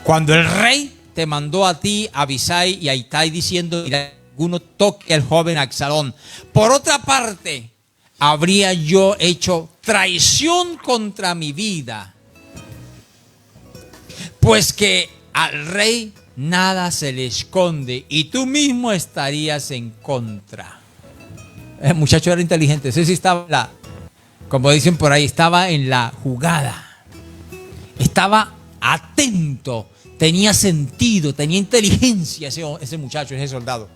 Cuando el rey te mandó a ti, a Abisai y a Itai, diciendo: mira, alguno toque al joven Absalón. Por otra parte, habría yo hecho traición contra mi vida, pues que al rey nada se le esconde y tú mismo estarías en contra. El muchacho era inteligente. Ese sí estaba, como dicen por ahí, estaba en la jugada. Estaba atento, tenía sentido, tenía inteligencia ese muchacho, ese soldado.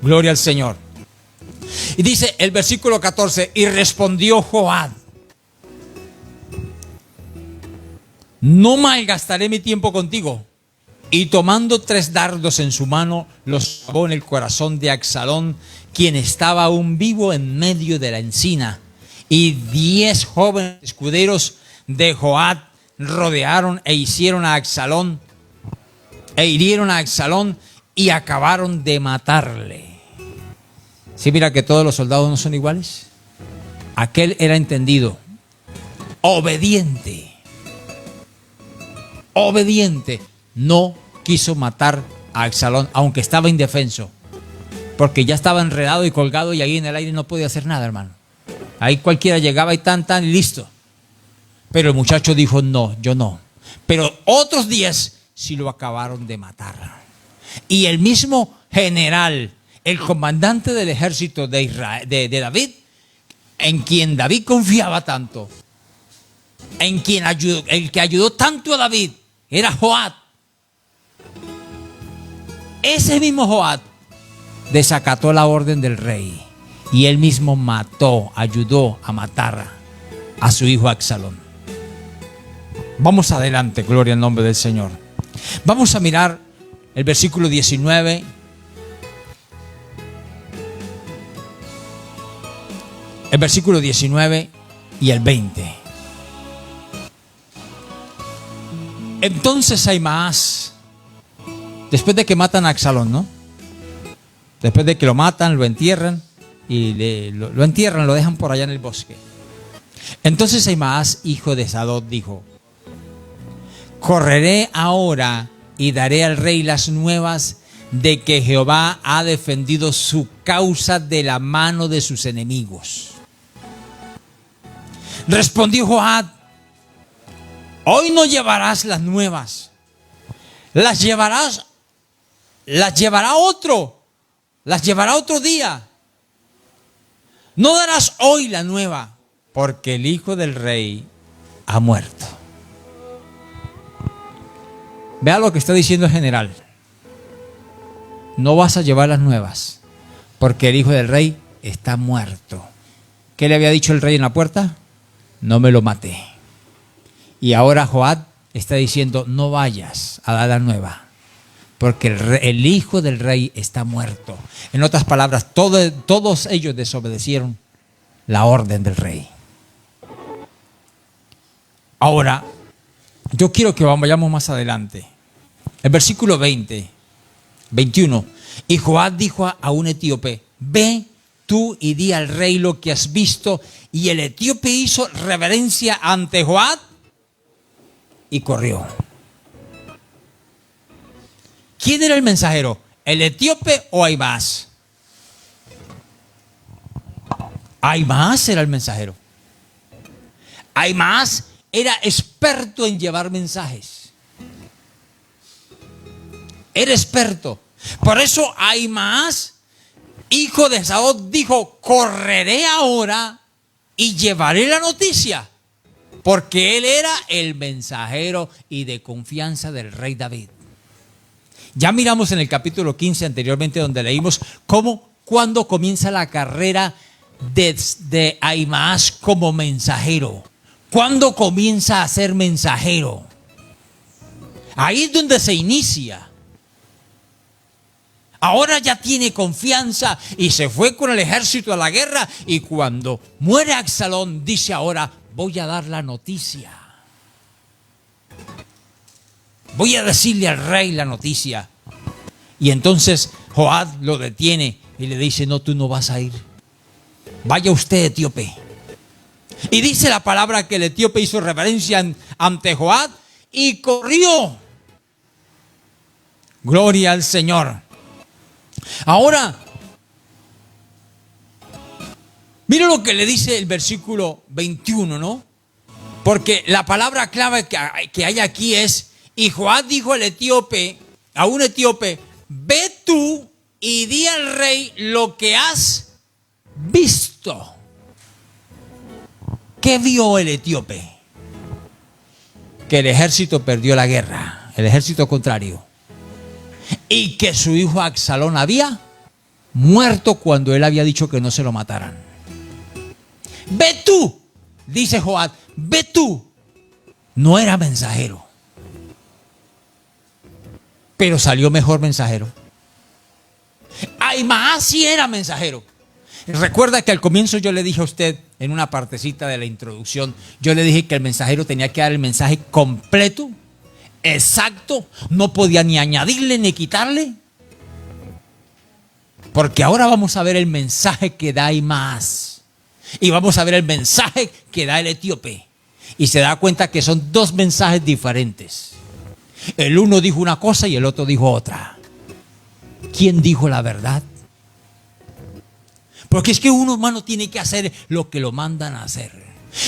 Gloria al Señor. Y dice el versículo 14: y respondió Joab: no malgastaré mi tiempo contigo. Y tomando 3 dardos en su mano, los clavó en el corazón de Absalón, quien estaba aún vivo en medio de la encina. Y 10 jóvenes escuderos de Joab rodearon e hirieron a Absalón y acabaron de matarle. ¿Sí mira que todos los soldados no son iguales? Aquel era entendido, obediente, no quiso matar a Absalón, aunque estaba indefenso, porque ya estaba enredado y colgado y ahí en el aire no podía hacer nada, hermano. Ahí cualquiera llegaba y tan y listo. Pero el muchacho dijo: no, yo no. Pero otros 10 sí lo acabaron de matar. Y el mismo general, el comandante del ejército de Israel, de David, en quien David confiaba tanto, el que ayudó tanto a David, era Joab. Ese mismo Joab desacató la orden del rey y él mismo ayudó a matar a su hijo Absalón. Vamos adelante, gloria al nombre del Señor. Vamos a mirar el versículo 19. El versículo 19 y el 20. Entonces Ahimaas, después de que matan a Absalón, ¿no? Después de que lo matan, lo entierran y lo entierran, lo dejan por allá en el bosque. Entonces Ahimaas, hijo de Sadok, dijo: correré ahora y daré al rey las nuevas de que Jehová ha defendido su causa de la mano de sus enemigos. Respondió Joab: hoy no llevarás las nuevas, las llevará otro día. No darás hoy la nueva, porque el hijo del rey ha muerto. Vea lo que está diciendo el general: no vas a llevar las nuevas, porque el hijo del rey está muerto. ¿Qué le había dicho el rey en la puerta? No me lo maté. Y ahora Joab está diciendo: no vayas a dar la nueva, porque el hijo del rey está muerto. En otras palabras, todos ellos desobedecieron la orden del rey. Ahora, yo quiero que vayamos más adelante. El versículo 21. Y Joab dijo a un etíope: ve tú y di al rey lo que has visto. Y el etíope hizo reverencia ante Joab y corrió. ¿Quién era el mensajero? ¿El etíope o Ahimaas? Ahimaas era el mensajero. Ahimaas era experto en llevar mensajes. Era experto. Por eso Ahimaas, hijo de Sadok, dijo: correré ahora y llevaré la noticia, porque él era el mensajero y de confianza del rey David. Ya miramos en el capítulo 15 anteriormente, donde leímos cuando comienza la carrera de Ahimaas como mensajero. ¿Cuándo comienza a ser mensajero? Ahí es donde se inicia. Ahora ya tiene confianza y se fue con el ejército a la guerra, y cuando muere Absalón dice: ahora voy a dar la noticia. voy a decirle al rey la noticia. Y entonces Joab lo detiene y le dice, no, tú no vas a ir. Vaya usted, etíope. Y dice la palabra que el etíope hizo reverencia ante Joab y corrió. Gloria al Señor. Ahora, mira lo que le dice el versículo 21, ¿no? Porque la palabra clave que hay aquí es, y Joab dijo al etíope, a un etíope, ve tú y di al rey lo que has visto. ¿Qué vio el etíope? Que el ejército perdió la guerra, el ejército contrario. Y que su hijo Absalón había muerto cuando él había dicho que no se lo mataran. Ve tú, dice Joab, ve tú. No era mensajero, pero salió mejor mensajero. Ahimaas sí era mensajero. Recuerda que al comienzo yo le dije a usted, en una partecita de la introducción, yo le dije que el mensajero tenía que dar el mensaje completo, exacto, no podía ni añadirle ni quitarle. Porque ahora vamos a ver el mensaje que da Ahimaas y vamos a ver el mensaje que da el etíope. Y se da cuenta que son dos mensajes diferentes. El uno dijo una cosa y el otro dijo otra. ¿Quién dijo la verdad? Porque es que uno, hermano, tiene que hacer lo que lo mandan a hacer.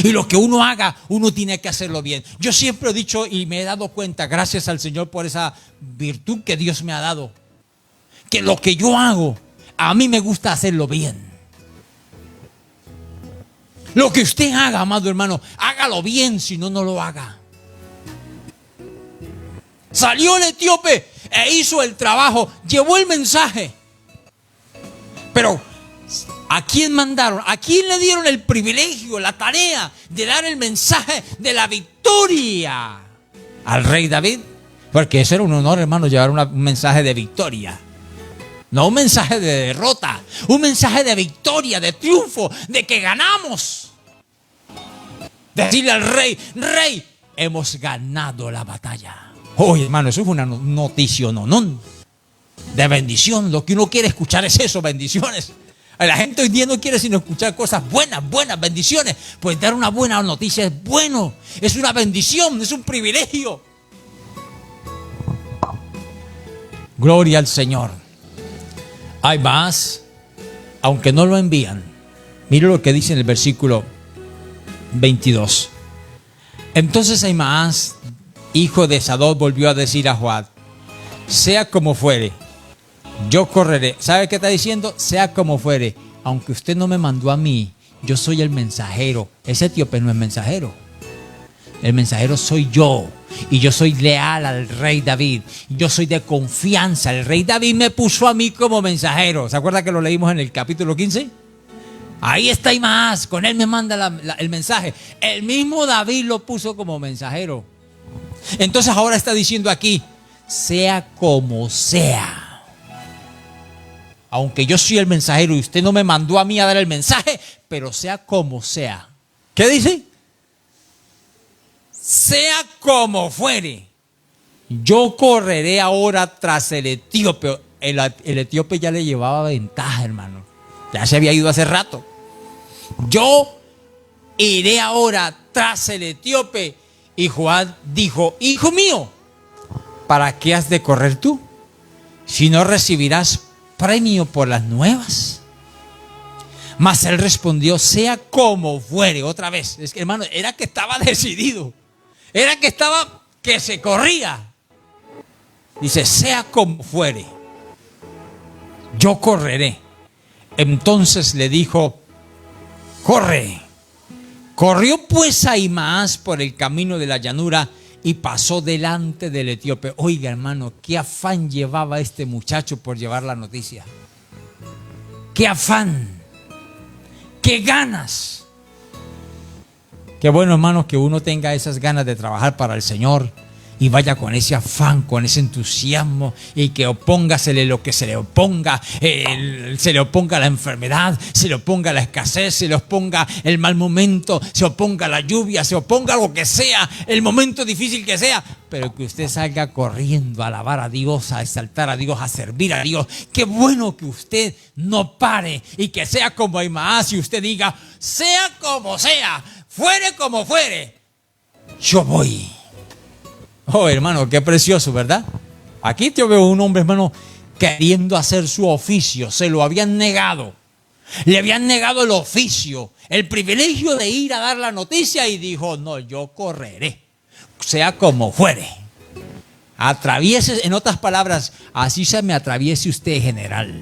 Y lo que uno haga, uno tiene que hacerlo bien. Yo siempre he dicho y me he dado cuenta, gracias al Señor por esa virtud que Dios me ha dado, que lo que yo hago, a mí me gusta hacerlo bien. Lo que usted haga, amado hermano, hágalo bien, si no, no lo haga. Salió el etíope e hizo el trabajo, llevó el mensaje. Pero ¿a quién mandaron? ¿A quién le dieron el privilegio, la tarea de dar el mensaje de la victoria? ¿Al rey David? Porque eso era un honor, hermano, llevar un mensaje de victoria. No un mensaje de derrota, un mensaje de victoria, de triunfo, de que ganamos. Decirle al rey, rey, hemos ganado la batalla. Oye, hermano, eso es una noticia, no, de bendición. Lo que uno quiere escuchar es eso, bendiciones. La gente hoy día no quiere sino escuchar cosas buenas, bendiciones. Pues dar una buena noticia es bueno, es una bendición, es un privilegio. Gloria al Señor. Hay más, aunque no lo envían. Mire lo que dice en el versículo 22. Entonces Ahimaas, hijo de Sadoc, volvió a decir a Joab, sea como fuere, yo correré. ¿Sabe qué está diciendo? Sea como fuere, aunque usted no me mandó a mí, yo soy el mensajero. Ese etíope no es mensajero. El mensajero soy yo. Y yo soy leal al rey David. Yo soy de confianza. El rey David me puso a mí como mensajero. ¿Se acuerda que lo leímos en el capítulo 15? Ahí está Ahimaas. Con él me manda el mensaje. El mismo David lo puso como mensajero. Entonces ahora está diciendo aquí, sea como sea. Aunque yo soy el mensajero y usted no me mandó a mí a dar el mensaje, pero sea como sea. ¿Qué dice? Sea como fuere, yo correré ahora tras el etíope. El etíope ya le llevaba ventaja, hermano. Ya se había ido hace rato. Yo iré ahora tras el etíope. Y Joab dijo, hijo mío, ¿para qué has de correr tú? Si no recibirás premio por las nuevas. Mas él respondió, sea como fuere. Otra vez, es que, hermano, era que estaba decidido. Era que se corría. Dice, sea como fuere, yo correré. Entonces le dijo, corre. Corrió pues Ahimaas por el camino de la llanura y pasó delante del etíope. Oiga, hermano, qué afán llevaba este muchacho por llevar la noticia. Qué afán, qué ganas. Qué bueno, hermano, que uno tenga esas ganas de trabajar para el Señor y vaya con ese afán, con ese entusiasmo, y que opóngasele lo que se le oponga, se le oponga la enfermedad, se le oponga la escasez, se le oponga el mal momento, se oponga la lluvia, se oponga lo que sea, el momento difícil que sea, pero que usted salga corriendo a alabar a Dios, a exaltar a Dios, a servir a Dios. Qué bueno que usted no pare y que sea como Ahimaas y usted diga, sea como sea, fuere como fuere, yo voy. Oh, hermano, qué precioso, ¿verdad? Aquí yo veo un hombre, hermano, queriendo hacer su oficio. Se lo habían negado. Le habían negado el oficio, el privilegio de ir a dar la noticia, y dijo, no, yo correré, sea como fuere. Atraviese, en otras palabras, así se me atraviese usted, general.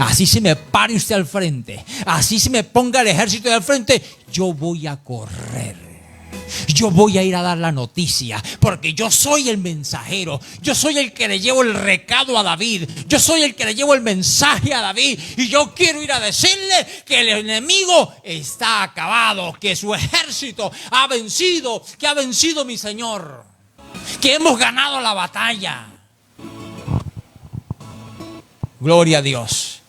Así se me pare usted al frente. Así se me ponga el ejército al frente. Yo voy a correr. Yo voy a ir a dar la noticia, porque yo soy el mensajero. Yo soy el que le llevo el recado a David. Yo soy el que le llevo el mensaje a David. Y yo quiero ir a decirle que el enemigo está acabado, que su ejército ha vencido, que ha vencido mi Señor, que hemos ganado la batalla. Gloria a Dios.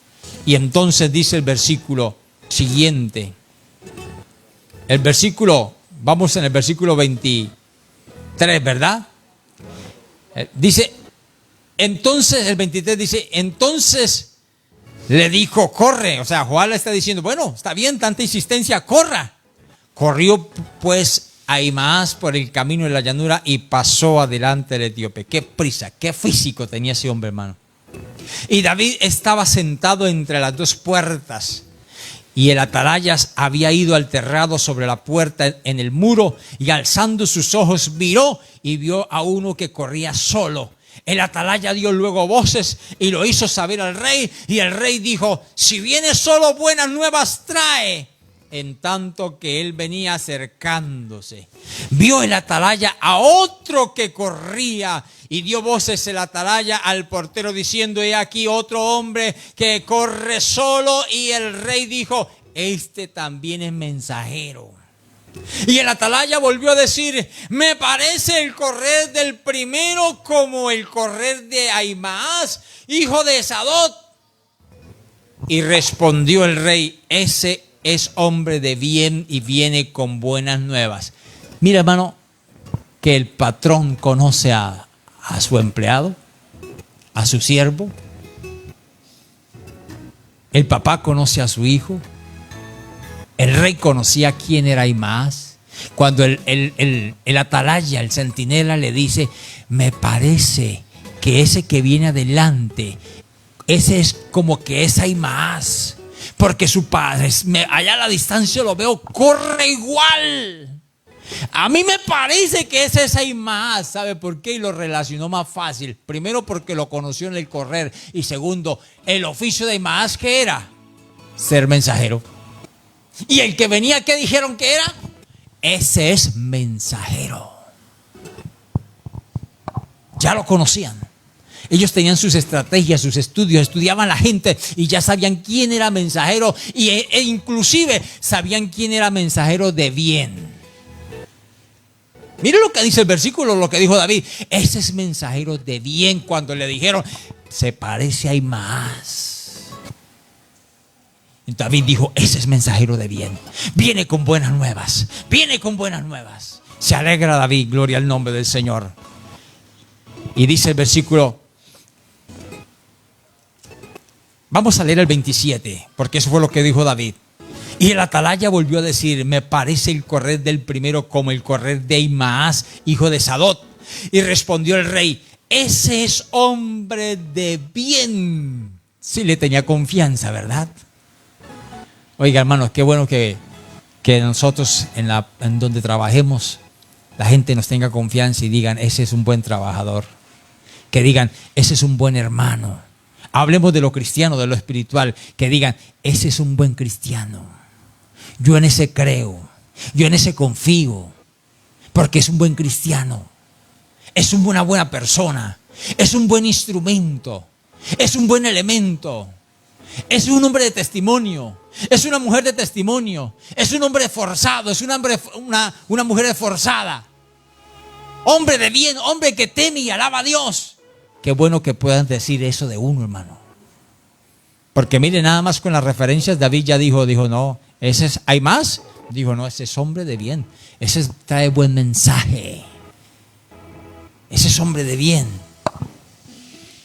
Y entonces dice el versículo siguiente. Vamos en el versículo 23, ¿verdad? Dice, entonces, el 23 dice, entonces le dijo, corre. O sea, Joab le está diciendo, bueno, está bien, tanta insistencia, corra. Corrió pues Ahimaas por el camino de la llanura y pasó adelante el etíope. Qué prisa, qué físico tenía ese hombre, hermano. Y David estaba sentado entre las dos puertas, y el atalaya había ido al terrado sobre la puerta en el muro, y alzando sus ojos miró y vio a uno que corría solo. El atalaya dio luego voces y lo hizo saber al rey, y el rey dijo, si viene solo, buenas nuevas trae. En tanto que él venía acercándose, vio el atalaya a otro que corría, y dio voces el atalaya al portero diciendo, he aquí otro hombre que corre solo. Y el rey dijo, este también es mensajero. Y el atalaya volvió a decir, me parece el correr del primero como el correr de Ahimaas, hijo de Sadok. Y respondió el rey, ese es hombre de bien y viene con buenas nuevas. Mira, hermano, que el patrón conoce a su empleado, a su siervo. El papá conoce a su hijo. El rey conocía quién era Ahimaas. Cuando el atalaya, el centinela, le dice, me parece que ese que viene adelante, ese es como que es Ahimaas, porque su padre, allá a la distancia lo veo, corre igual. A mí me parece que ese es Ahimaas. ¿Sabe por qué? Y lo relacionó más fácil. Primero, porque lo conoció en el correr. Y segundo, el oficio de Ahimaas, ¿qué era? Ser mensajero. Y el que venía, ¿qué dijeron que era? Ese es mensajero. Ya lo conocían. Ellos tenían sus estrategias, sus estudios, estudiaban la gente y ya sabían quién era mensajero, e inclusive sabían quién era mensajero de bien. Mire lo que dice el versículo, lo que dijo David. Ese es mensajero de bien. Cuando le dijeron, se parece a Ahimaas, David dijo, ese es mensajero de bien. Viene con buenas nuevas. Viene con buenas nuevas. Se alegra David, gloria al nombre del Señor. Y dice el versículo, vamos a leer el 27, porque eso fue lo que dijo David. Y el atalaya volvió a decir, me parece el correr del primero como el correr de Ahimaas, hijo de Sadok. Y respondió el rey, ese es hombre de bien. Sí le tenía confianza, ¿verdad? Oiga, hermanos, qué bueno que nosotros en donde trabajemos, la gente nos tenga confianza y digan, ese es un buen trabajador. Que digan, ese es un buen hermano. Hablemos de lo cristiano, de lo espiritual. Que digan, ese es un buen cristiano. Yo en ese creo, yo en ese confío, porque es un buen cristiano, es una buena persona, es un buen instrumento, es un buen elemento, es un hombre de testimonio, es una mujer de testimonio, es un hombre esforzado, es una mujer esforzada. hombre de bien, hombre que teme y alaba a Dios. Qué bueno que puedan decir eso de uno, hermano. Porque mire, nada más con las referencias, David ya dijo, no, ese es, ¿hay más? Dijo, no, ese es hombre de bien. Ese trae buen mensaje. Ese es hombre de bien.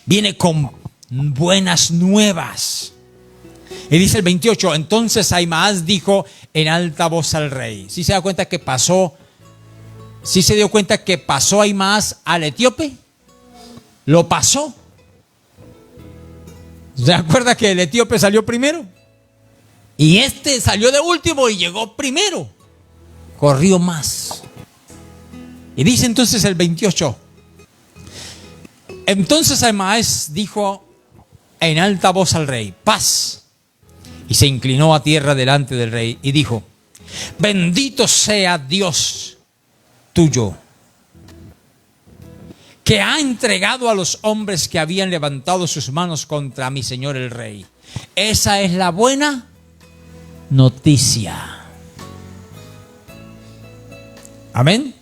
Viene con buenas nuevas. Y dice el 28, entonces Ahimaas dijo en alta voz al rey. ¿Sí se da cuenta que pasó? ¿Sí se dio cuenta que pasó Ahimaas al etíope? Lo pasó. ¿Se acuerda que el etíope salió primero? Y este salió de último y llegó primero. Corrió más. Y dice entonces el 28. Entonces Ahimaas dijo en alta voz al rey, paz. Y se inclinó a tierra delante del rey y dijo, bendito sea Dios tuyo, que ha entregado a los hombres que habían levantado sus manos contra mi señor el rey. Esa es la buena noticia. Amén.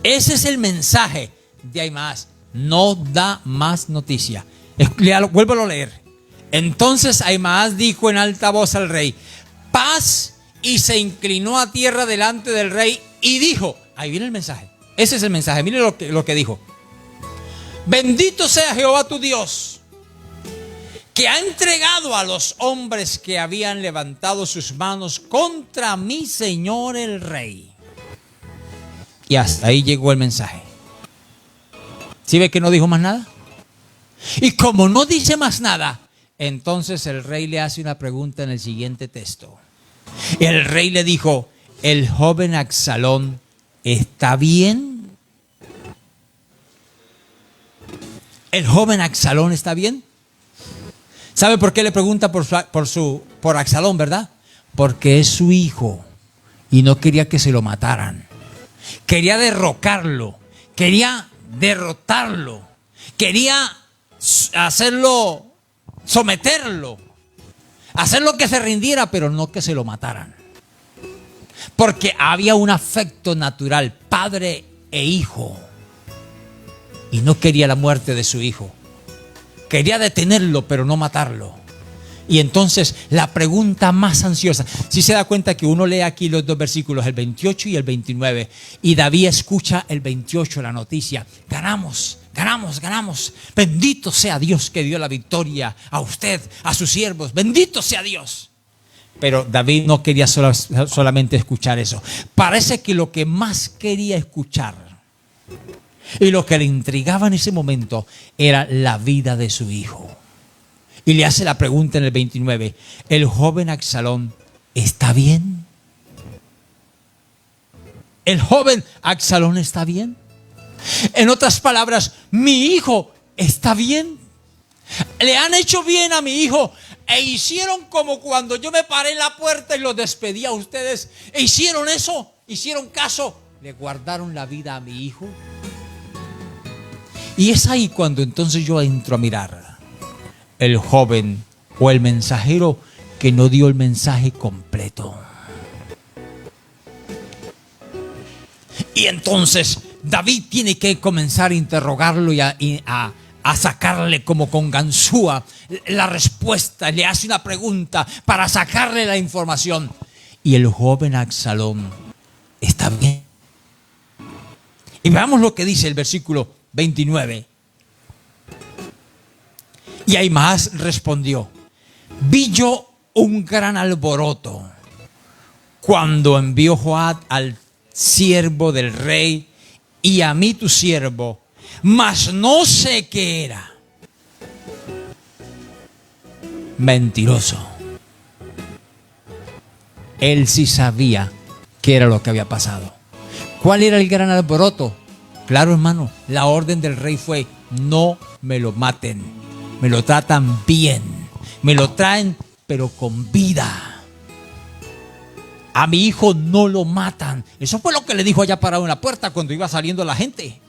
Ese es el mensaje de Ahimaas. No da más noticia. Vuelvo a leer. Entonces Ahimaas dijo en alta voz al rey, paz, y se inclinó a tierra delante del rey y dijo, ahí viene el mensaje. Ese es el mensaje. Mire lo que dijo. Bendito sea Jehová tu Dios, que ha entregado a los hombres que habían levantado sus manos contra mi señor el rey. Y hasta ahí llegó el mensaje. ¿Sí ve que no dijo más nada? Y como no dice más nada, entonces el rey le hace una pregunta en el siguiente texto. El rey le dijo, ¿el joven Absalón está bien? ¿El joven Absalón está bien? ¿Sabe por qué le pregunta por Absalón, verdad? Porque es su hijo y no quería que se lo mataran. Quería derrocarlo, quería derrotarlo, quería hacerlo, someterlo, hacerlo que se rindiera, pero no que se lo mataran. Porque había un afecto natural, padre e hijo, y no quería la muerte de su hijo. Quería detenerlo, pero no matarlo. Y entonces la pregunta más ansiosa, si se da cuenta que uno lee aquí los dos versículos, el 28 y el 29, y David escucha el 28, la noticia, ganamos, ganamos, ganamos, bendito sea Dios que dio la victoria a usted, a sus siervos, bendito sea Dios. Pero David no quería solamente escuchar eso. Parece que lo que más quería escuchar y lo que le intrigaba en ese momento era la vida de su hijo. Y le hace la pregunta en el 29, ¿el joven Absalón está bien? ¿El joven Absalón está bien? En otras palabras, ¿mi hijo está bien? ¿Le han hecho bien a mi hijo? E hicieron como cuando yo me paré en la puerta y los despedí a ustedes. E hicieron eso, hicieron caso, le guardaron la vida a mi hijo. Y es ahí cuando entonces yo entro a mirar. El joven o el mensajero que no dio el mensaje completo. Y entonces David tiene que comenzar a interrogarlo y a sacarle como con ganzúa la respuesta. Le hace una pregunta para sacarle la información. Y el joven Absalón está bien. Y veamos lo que dice el versículo 29. Y Ahimaas respondió: vi yo un gran alboroto cuando envió Joab al siervo del rey y a mí tu siervo, mas no sé qué era. Mentiroso. Él sí sabía qué era lo que había pasado. ¿Cuál era el gran alboroto? Claro, hermano, la orden del rey fue: no me lo maten. Me lo tratan bien, me lo traen pero con vida. A mi hijo no lo matan. Eso fue lo que le dijo allá parado en la puerta cuando iba saliendo la gente.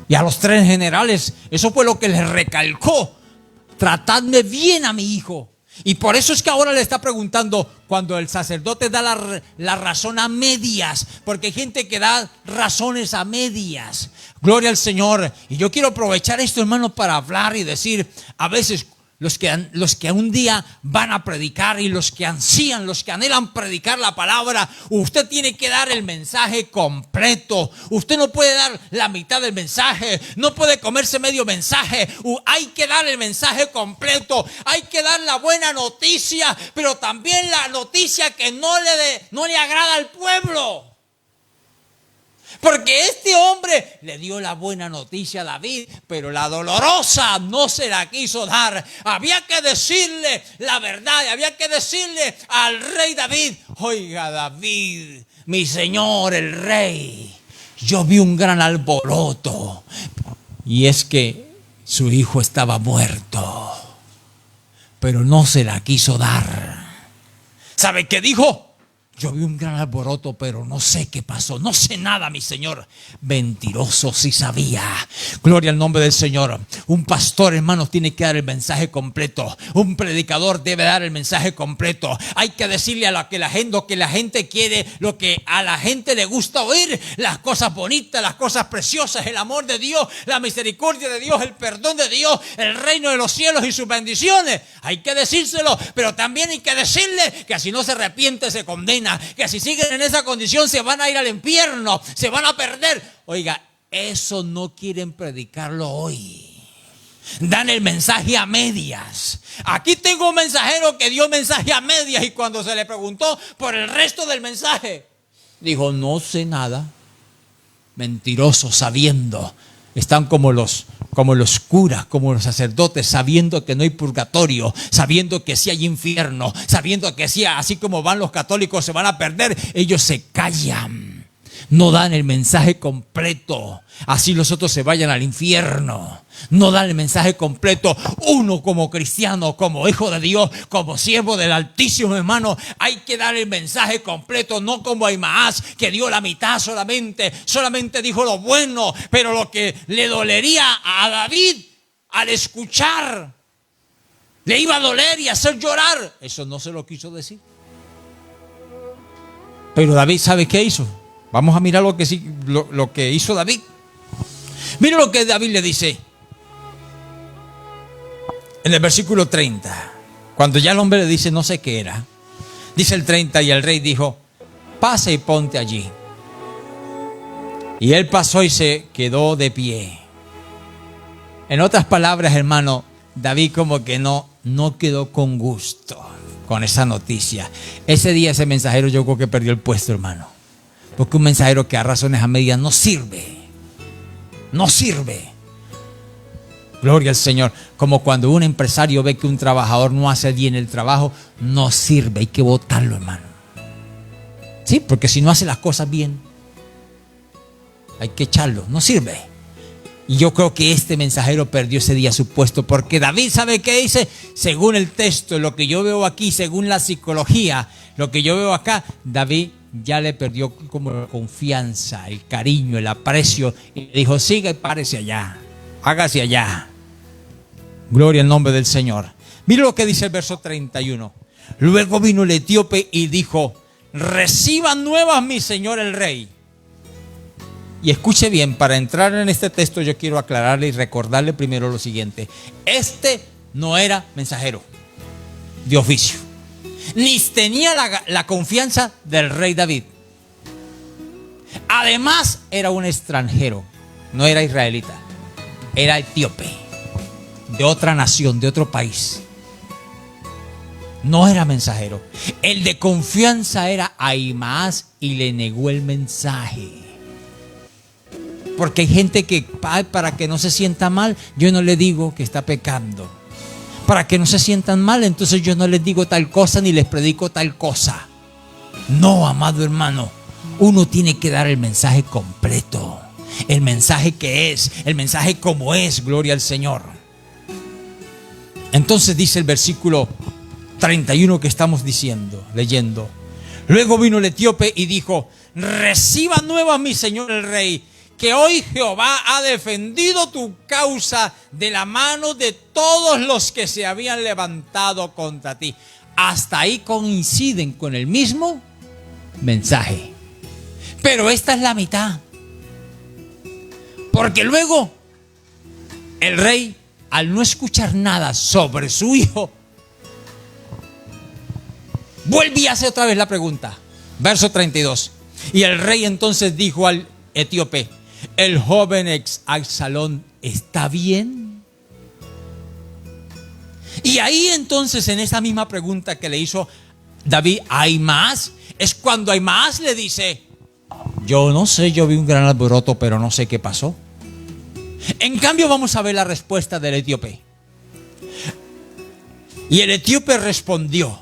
Y a los tres generales, eso fue lo que les recalcó: tratadme bien a mi hijo. Y por eso es que ahora le está preguntando cuando el sacerdote da la razón a medias, porque hay gente que da razones a medias. Gloria al Señor. Y yo quiero aprovechar esto, hermano, para hablar y decir, a veces los que un día van a predicar y los que ansían, los que anhelan predicar la palabra, usted tiene que dar el mensaje completo. Usted no puede dar la mitad del mensaje, no puede comerse medio mensaje. Hay que dar el mensaje completo. Hay que dar la buena noticia, pero también la noticia que no le agrada al pueblo. Porque este hombre le dio la buena noticia a David, pero la dolorosa no se la quiso dar. Había que decirle la verdad, había que decirle al rey David: oiga, David, mi señor el rey, yo vi un gran alboroto, y es que su hijo estaba muerto, pero no se la quiso dar. ¿Sabe qué dijo? Yo vi un gran alboroto, pero no sé qué pasó. No sé nada, mi Señor. Mentiroso, sí sabía. Gloria al nombre del Señor. Un pastor, hermanos, tiene que dar el mensaje completo. Un predicador debe dar el mensaje completo. Hay que decirle a lo que la gente quiere, lo que a la gente le gusta oír. Las cosas bonitas, las cosas preciosas, el amor de Dios, la misericordia de Dios, el perdón de Dios, el reino de los cielos y sus bendiciones. Hay que decírselo, pero también hay que decirle que si no se arrepiente, se condena. Que si siguen en esa condición se van a ir al infierno, se van a perder. Oiga, eso no quieren predicarlo hoy. Dan el mensaje a medias. Aquí tengo un mensajero que dio mensaje a medias, y cuando se le preguntó por el resto del mensaje, dijo: no sé nada. Mentiroso, sabiendo. Están como los curas, como los sacerdotes, sabiendo que no hay purgatorio, sabiendo que sí hay infierno, sabiendo que sí, así como van los católicos, se van a perder. Ellos se callan, no dan el mensaje completo, así los otros se vayan al infierno. No dan el mensaje completo. Uno, como cristiano, como hijo de Dios, como siervo del Altísimo, hermano, hay que dar el mensaje completo, no como Ahimaas, que dio la mitad solamente dijo lo bueno, pero lo que le dolería a David al escuchar, le iba a doler y hacer llorar, eso no se lo quiso decir. Pero David, ¿sabe qué hizo? Vamos a mirar lo que hizo David. Mira lo que David le dice en el versículo 30, cuando ya el hombre le dice no sé qué era. Dice el 30: y el rey dijo: pasa y ponte allí. Y él pasó y se quedó de pie. En otras palabras, hermano, David como que no quedó con gusto con esa noticia. Ese día ese mensajero yo creo que perdió el puesto, hermano. Porque un mensajero que da razones a medias no sirve. No sirve. Gloria al Señor. Como cuando un empresario ve que un trabajador no hace bien el trabajo, no sirve, hay que botarlo, hermano. Sí, porque si no hace las cosas bien, hay que echarlo, no sirve. Y yo creo que este mensajero perdió ese día su puesto, porque David, ¿sabe qué dice? Según el texto, lo que yo veo aquí, según la psicología, lo que yo veo acá, David ya le perdió como la confianza, el cariño, el aprecio, y le dijo: siga y párese allá, hágase allá. Gloria al nombre del Señor. Mira lo que dice el verso 31. Luego vino el etíope y dijo: reciban nuevas, mi señor el rey. Y escuche bien, para entrar en este texto yo quiero aclararle y recordarle primero lo siguiente. Este no era mensajero de oficio, ni tenía la confianza del rey David. Además era un extranjero, no era israelita, era etíope, de otra nación, de otro país. No era mensajero. El de confianza era Ahimaas, y le negó el mensaje. Porque hay gente que, para que no se sienta mal, yo no le digo que está pecando. Para que no se sientan mal, entonces yo no les digo tal cosa ni les predico tal cosa. No, amado hermano, uno tiene que dar el mensaje completo. El mensaje que es, el mensaje como es, gloria al Señor. Entonces dice el versículo 31 que estamos leyendo. Luego vino el etíope y dijo: reciba nuevas, mi señor el rey, que hoy Jehová ha defendido tu causa de la mano de todos los que se habían levantado contra ti. Hasta ahí coinciden con el mismo mensaje. Pero esta es la mitad. Porque luego el rey, al no escuchar nada sobre su hijo, vuelve y hace otra vez la pregunta. Verso 32. Y el rey entonces dijo al etíope: ¿el joven Absalón está bien? Y ahí entonces, en esa misma pregunta que le hizo David a Ahimaas, es cuando Ahimaas le dice: yo no sé, yo vi un gran alboroto, pero no sé qué pasó. En cambio, vamos a ver la respuesta del etíope. Y el etíope respondió: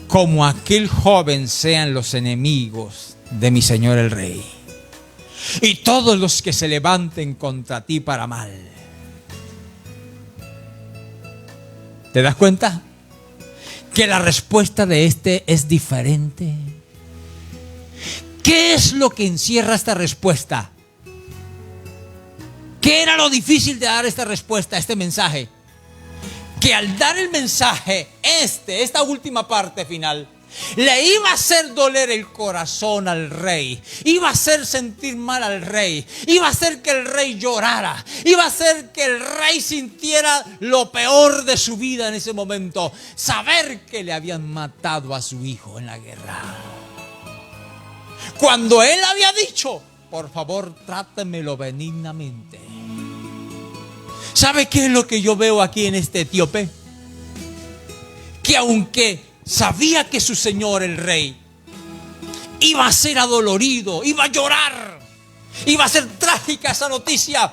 como aquel joven sean los enemigos de mi señor el rey, y todos los que se levanten contra ti para mal. ¿Te das cuenta? Que la respuesta de este es diferente. ¿Qué es lo que encierra esta respuesta? ¿Qué era lo difícil de dar esta respuesta, este mensaje? Que al dar el mensaje, esta última parte final, le iba a hacer doler el corazón al rey, iba a hacer sentir mal al rey, iba a hacer que el rey llorara, iba a hacer que el rey sintiera lo peor de su vida en ese momento, saber que le habían matado a su hijo en la guerra. Cuando él había dicho: por favor, trátemelo benignamente. ¿Sabe qué es lo que yo veo aquí en este etíope? Que aunque sabía que su señor el rey iba a ser adolorido, iba a llorar, iba a ser trágica esa noticia,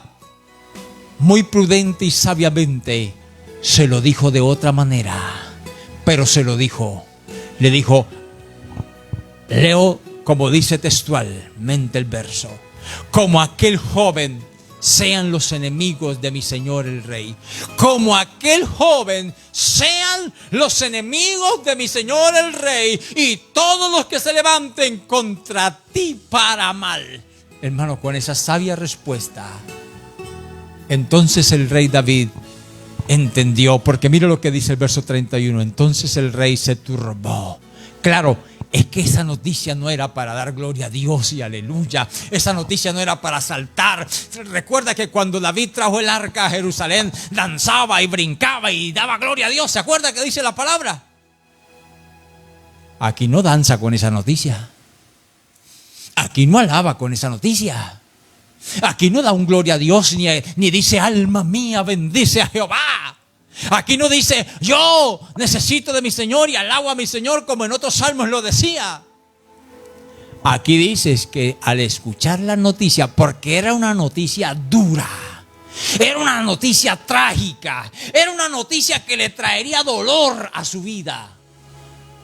muy prudente y sabiamente se lo dijo de otra manera. Pero se lo dijo, le dijo, leo como dice textualmente el verso: como aquel joven sean los enemigos de mi señor el rey. Como aquel joven sean los enemigos de mi señor el rey, y todos los que se levanten contra ti para mal. Hermano, con esa sabia respuesta, entonces el rey David entendió, porque mira lo que dice el verso 31. Entonces el rey se turbó. Claro, es que esa noticia no era para dar gloria a Dios y aleluya. Esa noticia no era para saltar. Recuerda que cuando David trajo el arca a Jerusalén, danzaba y brincaba y daba gloria a Dios. ¿Se acuerda que dice la palabra? Aquí no danza con esa noticia. Aquí no alaba con esa noticia. Aquí no da un gloria a Dios ni dice: alma mía, bendice a Jehová. Aquí no dice: yo necesito de mi Señor y alabo a mi Señor, como en otros salmos lo decía. Aquí dices que al escuchar la noticia, porque era una noticia dura, era una noticia trágica, era una noticia que le traería dolor a su vida,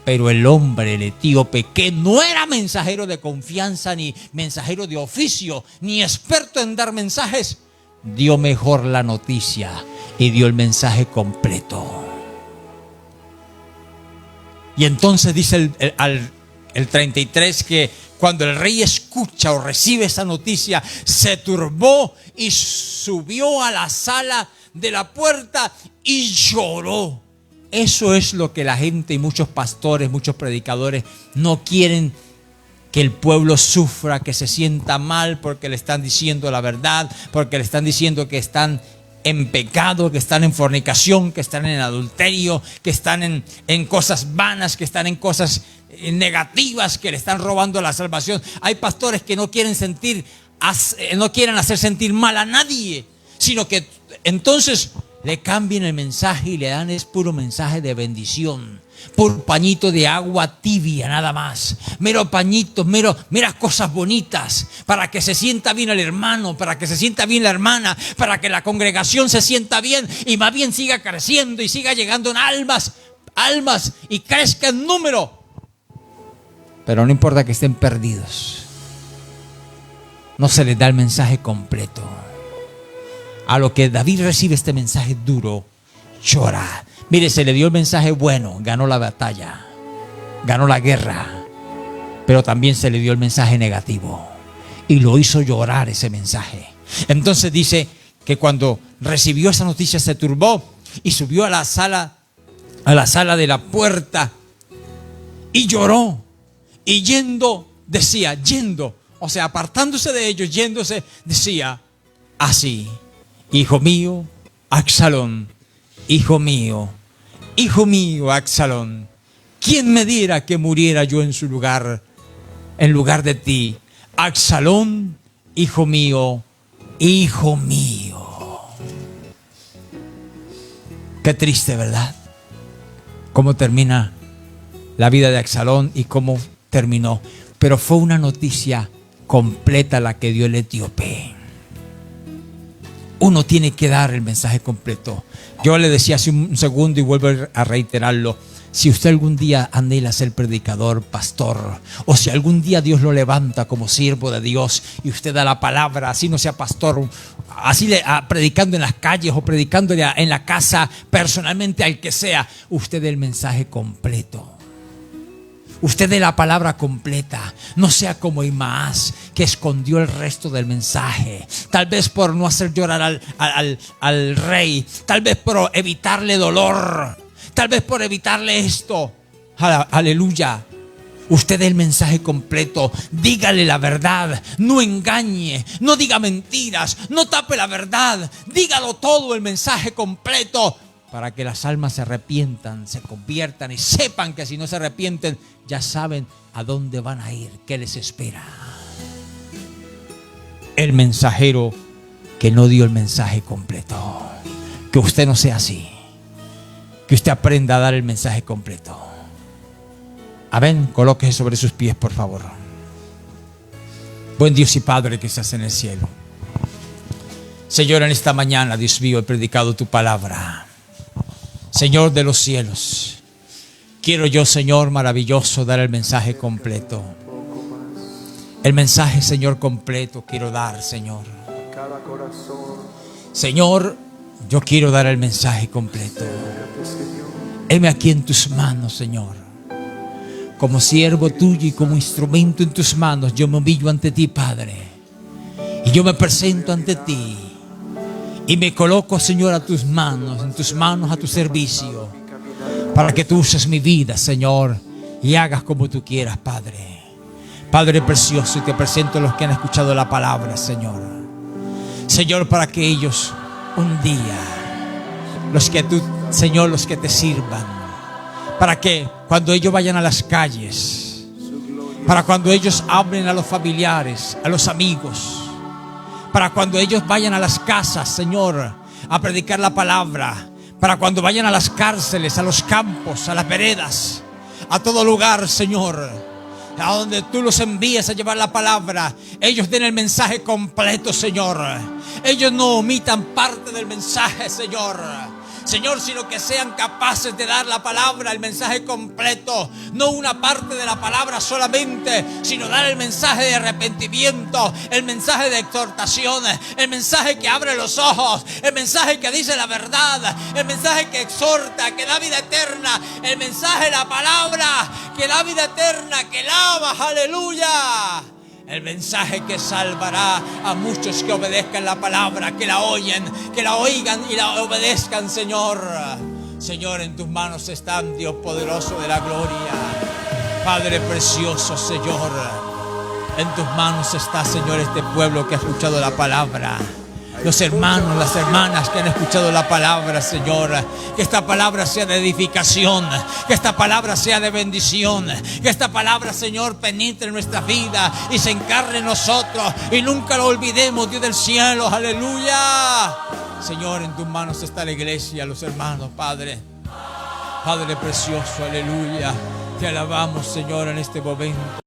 pero el hombre, el etíope, que no era mensajero de confianza, ni mensajero de oficio, ni experto en dar mensajes, dio mejor la noticia y dio el mensaje completo. Y entonces dice el 33 que cuando el rey escucha o recibe esa noticia, se turbó y subió a la sala de la puerta y lloró. Eso es lo que la gente y muchos pastores, muchos predicadores no quieren: que el pueblo sufra, que se sienta mal porque le están diciendo la verdad, porque le están diciendo que están en pecado, que están en fornicación, que están en adulterio, que están en cosas vanas, que están en cosas negativas, que le están robando la salvación. Hay pastores que no quieren hacer sentir mal a nadie, sino que entonces le cambian el mensaje y le dan es puro mensaje de bendición, puro pañito de agua tibia, nada más, mero pañito, meras cosas bonitas, para que se sienta bien el hermano, para que se sienta bien la hermana, para que la congregación se sienta bien y más bien siga creciendo y siga llegando en almas y crezca en número. Pero no importa que estén perdidos, no se les da el mensaje completo. A lo que David recibe este mensaje duro, llora. Mire, se le dio el mensaje bueno, ganó la batalla, ganó la guerra, pero también se le dio el mensaje negativo. y lo hizo llorar ese mensaje. Entonces dice que cuando recibió esa noticia se turbó y subió a la sala de la puerta y lloró. Y yendo, decía, o sea, apartándose de ellos, yéndose, decía así: hijo mío, Absalón, hijo mío, Absalón, ¿quién me diera que muriera yo en su lugar, en lugar de ti? Absalón, hijo mío, hijo mío. Qué triste, ¿verdad? Cómo termina la vida de Absalón y cómo terminó. Pero fue una noticia completa la que dio el etíope. Uno tiene que dar el mensaje completo. Yo le decía hace un segundo y vuelvo a reiterarlo: si usted algún día anhela ser predicador, pastor, o si algún día Dios lo levanta como siervo de Dios y usted da la palabra, así no sea pastor, así predicando en las calles o predicando en la casa, personalmente al que sea, usted dé el mensaje completo. Usted dé la palabra completa. No sea como Imaás, que escondió el resto del mensaje. Tal vez por no hacer llorar al rey. Tal vez por evitarle dolor. Tal vez por evitarle esto. Aleluya. Usted dé el mensaje completo. Dígale la verdad. No engañe. No diga mentiras. No tape la verdad. Dígalo todo, el mensaje completo, para que las almas se arrepientan, se conviertan y sepan que si no se arrepienten, ya saben a dónde van a ir, qué les espera. El mensajero que no dio el mensaje completo. Que usted no sea así. Que usted aprenda a dar el mensaje completo. Amén. Colóquese sobre sus pies, por favor. Buen Dios y Padre que estás en el cielo. Señor, en esta mañana, Dios mío, he predicado tu palabra. Señor de los cielos, quiero yo, Señor maravilloso, dar el mensaje completo. El mensaje, Señor, completo quiero dar, Señor. Señor, yo quiero dar el mensaje completo. Heme aquí en tus manos, Señor. Como siervo tuyo y como instrumento en tus manos, yo me humillo ante ti, Padre. Y yo me presento ante ti. Y me coloco, Señor, a tus manos, en tus manos a tu servicio, para que tú uses mi vida, Señor, y hagas como tú quieras, Padre. Padre precioso, y te presento a los que han escuchado la palabra, Señor. Señor, para que ellos un día, los que tú, Señor, los que te sirvan, para que cuando ellos vayan a las calles, para cuando ellos hablen a los familiares, a los amigos, para cuando ellos vayan a las casas, Señor, a predicar la palabra, para cuando vayan a las cárceles, a los campos, a las veredas, a todo lugar, Señor, a donde tú los envíes a llevar la palabra, ellos den el mensaje completo, Señor. Ellos no omitan parte del mensaje, Señor. Señor, sino que sean capaces de dar la palabra, el mensaje completo, no una parte de la palabra solamente, sino dar el mensaje de arrepentimiento, el mensaje de exhortación, el mensaje que abre los ojos, el mensaje que dice la verdad, el mensaje que exhorta, que da vida eterna, el mensaje, la palabra que da vida eterna, que lava, aleluya. El mensaje que salvará a muchos que obedezcan la palabra, que la oyen, que la oigan y la obedezcan, Señor. Señor, en tus manos están, Dios poderoso de la gloria. Padre precioso, Señor, en tus manos está, Señor, este pueblo que ha escuchado la palabra. Los hermanos, las hermanas que han escuchado la palabra, Señor. Que esta palabra sea de edificación. Que esta palabra sea de bendición. Que esta palabra, Señor, penetre en nuestra vida y se encarne en nosotros. Y nunca lo olvidemos, Dios del cielo. Aleluya. Señor, en tus manos está la iglesia, los hermanos, Padre. Padre precioso, aleluya. Te alabamos, Señor, en este momento.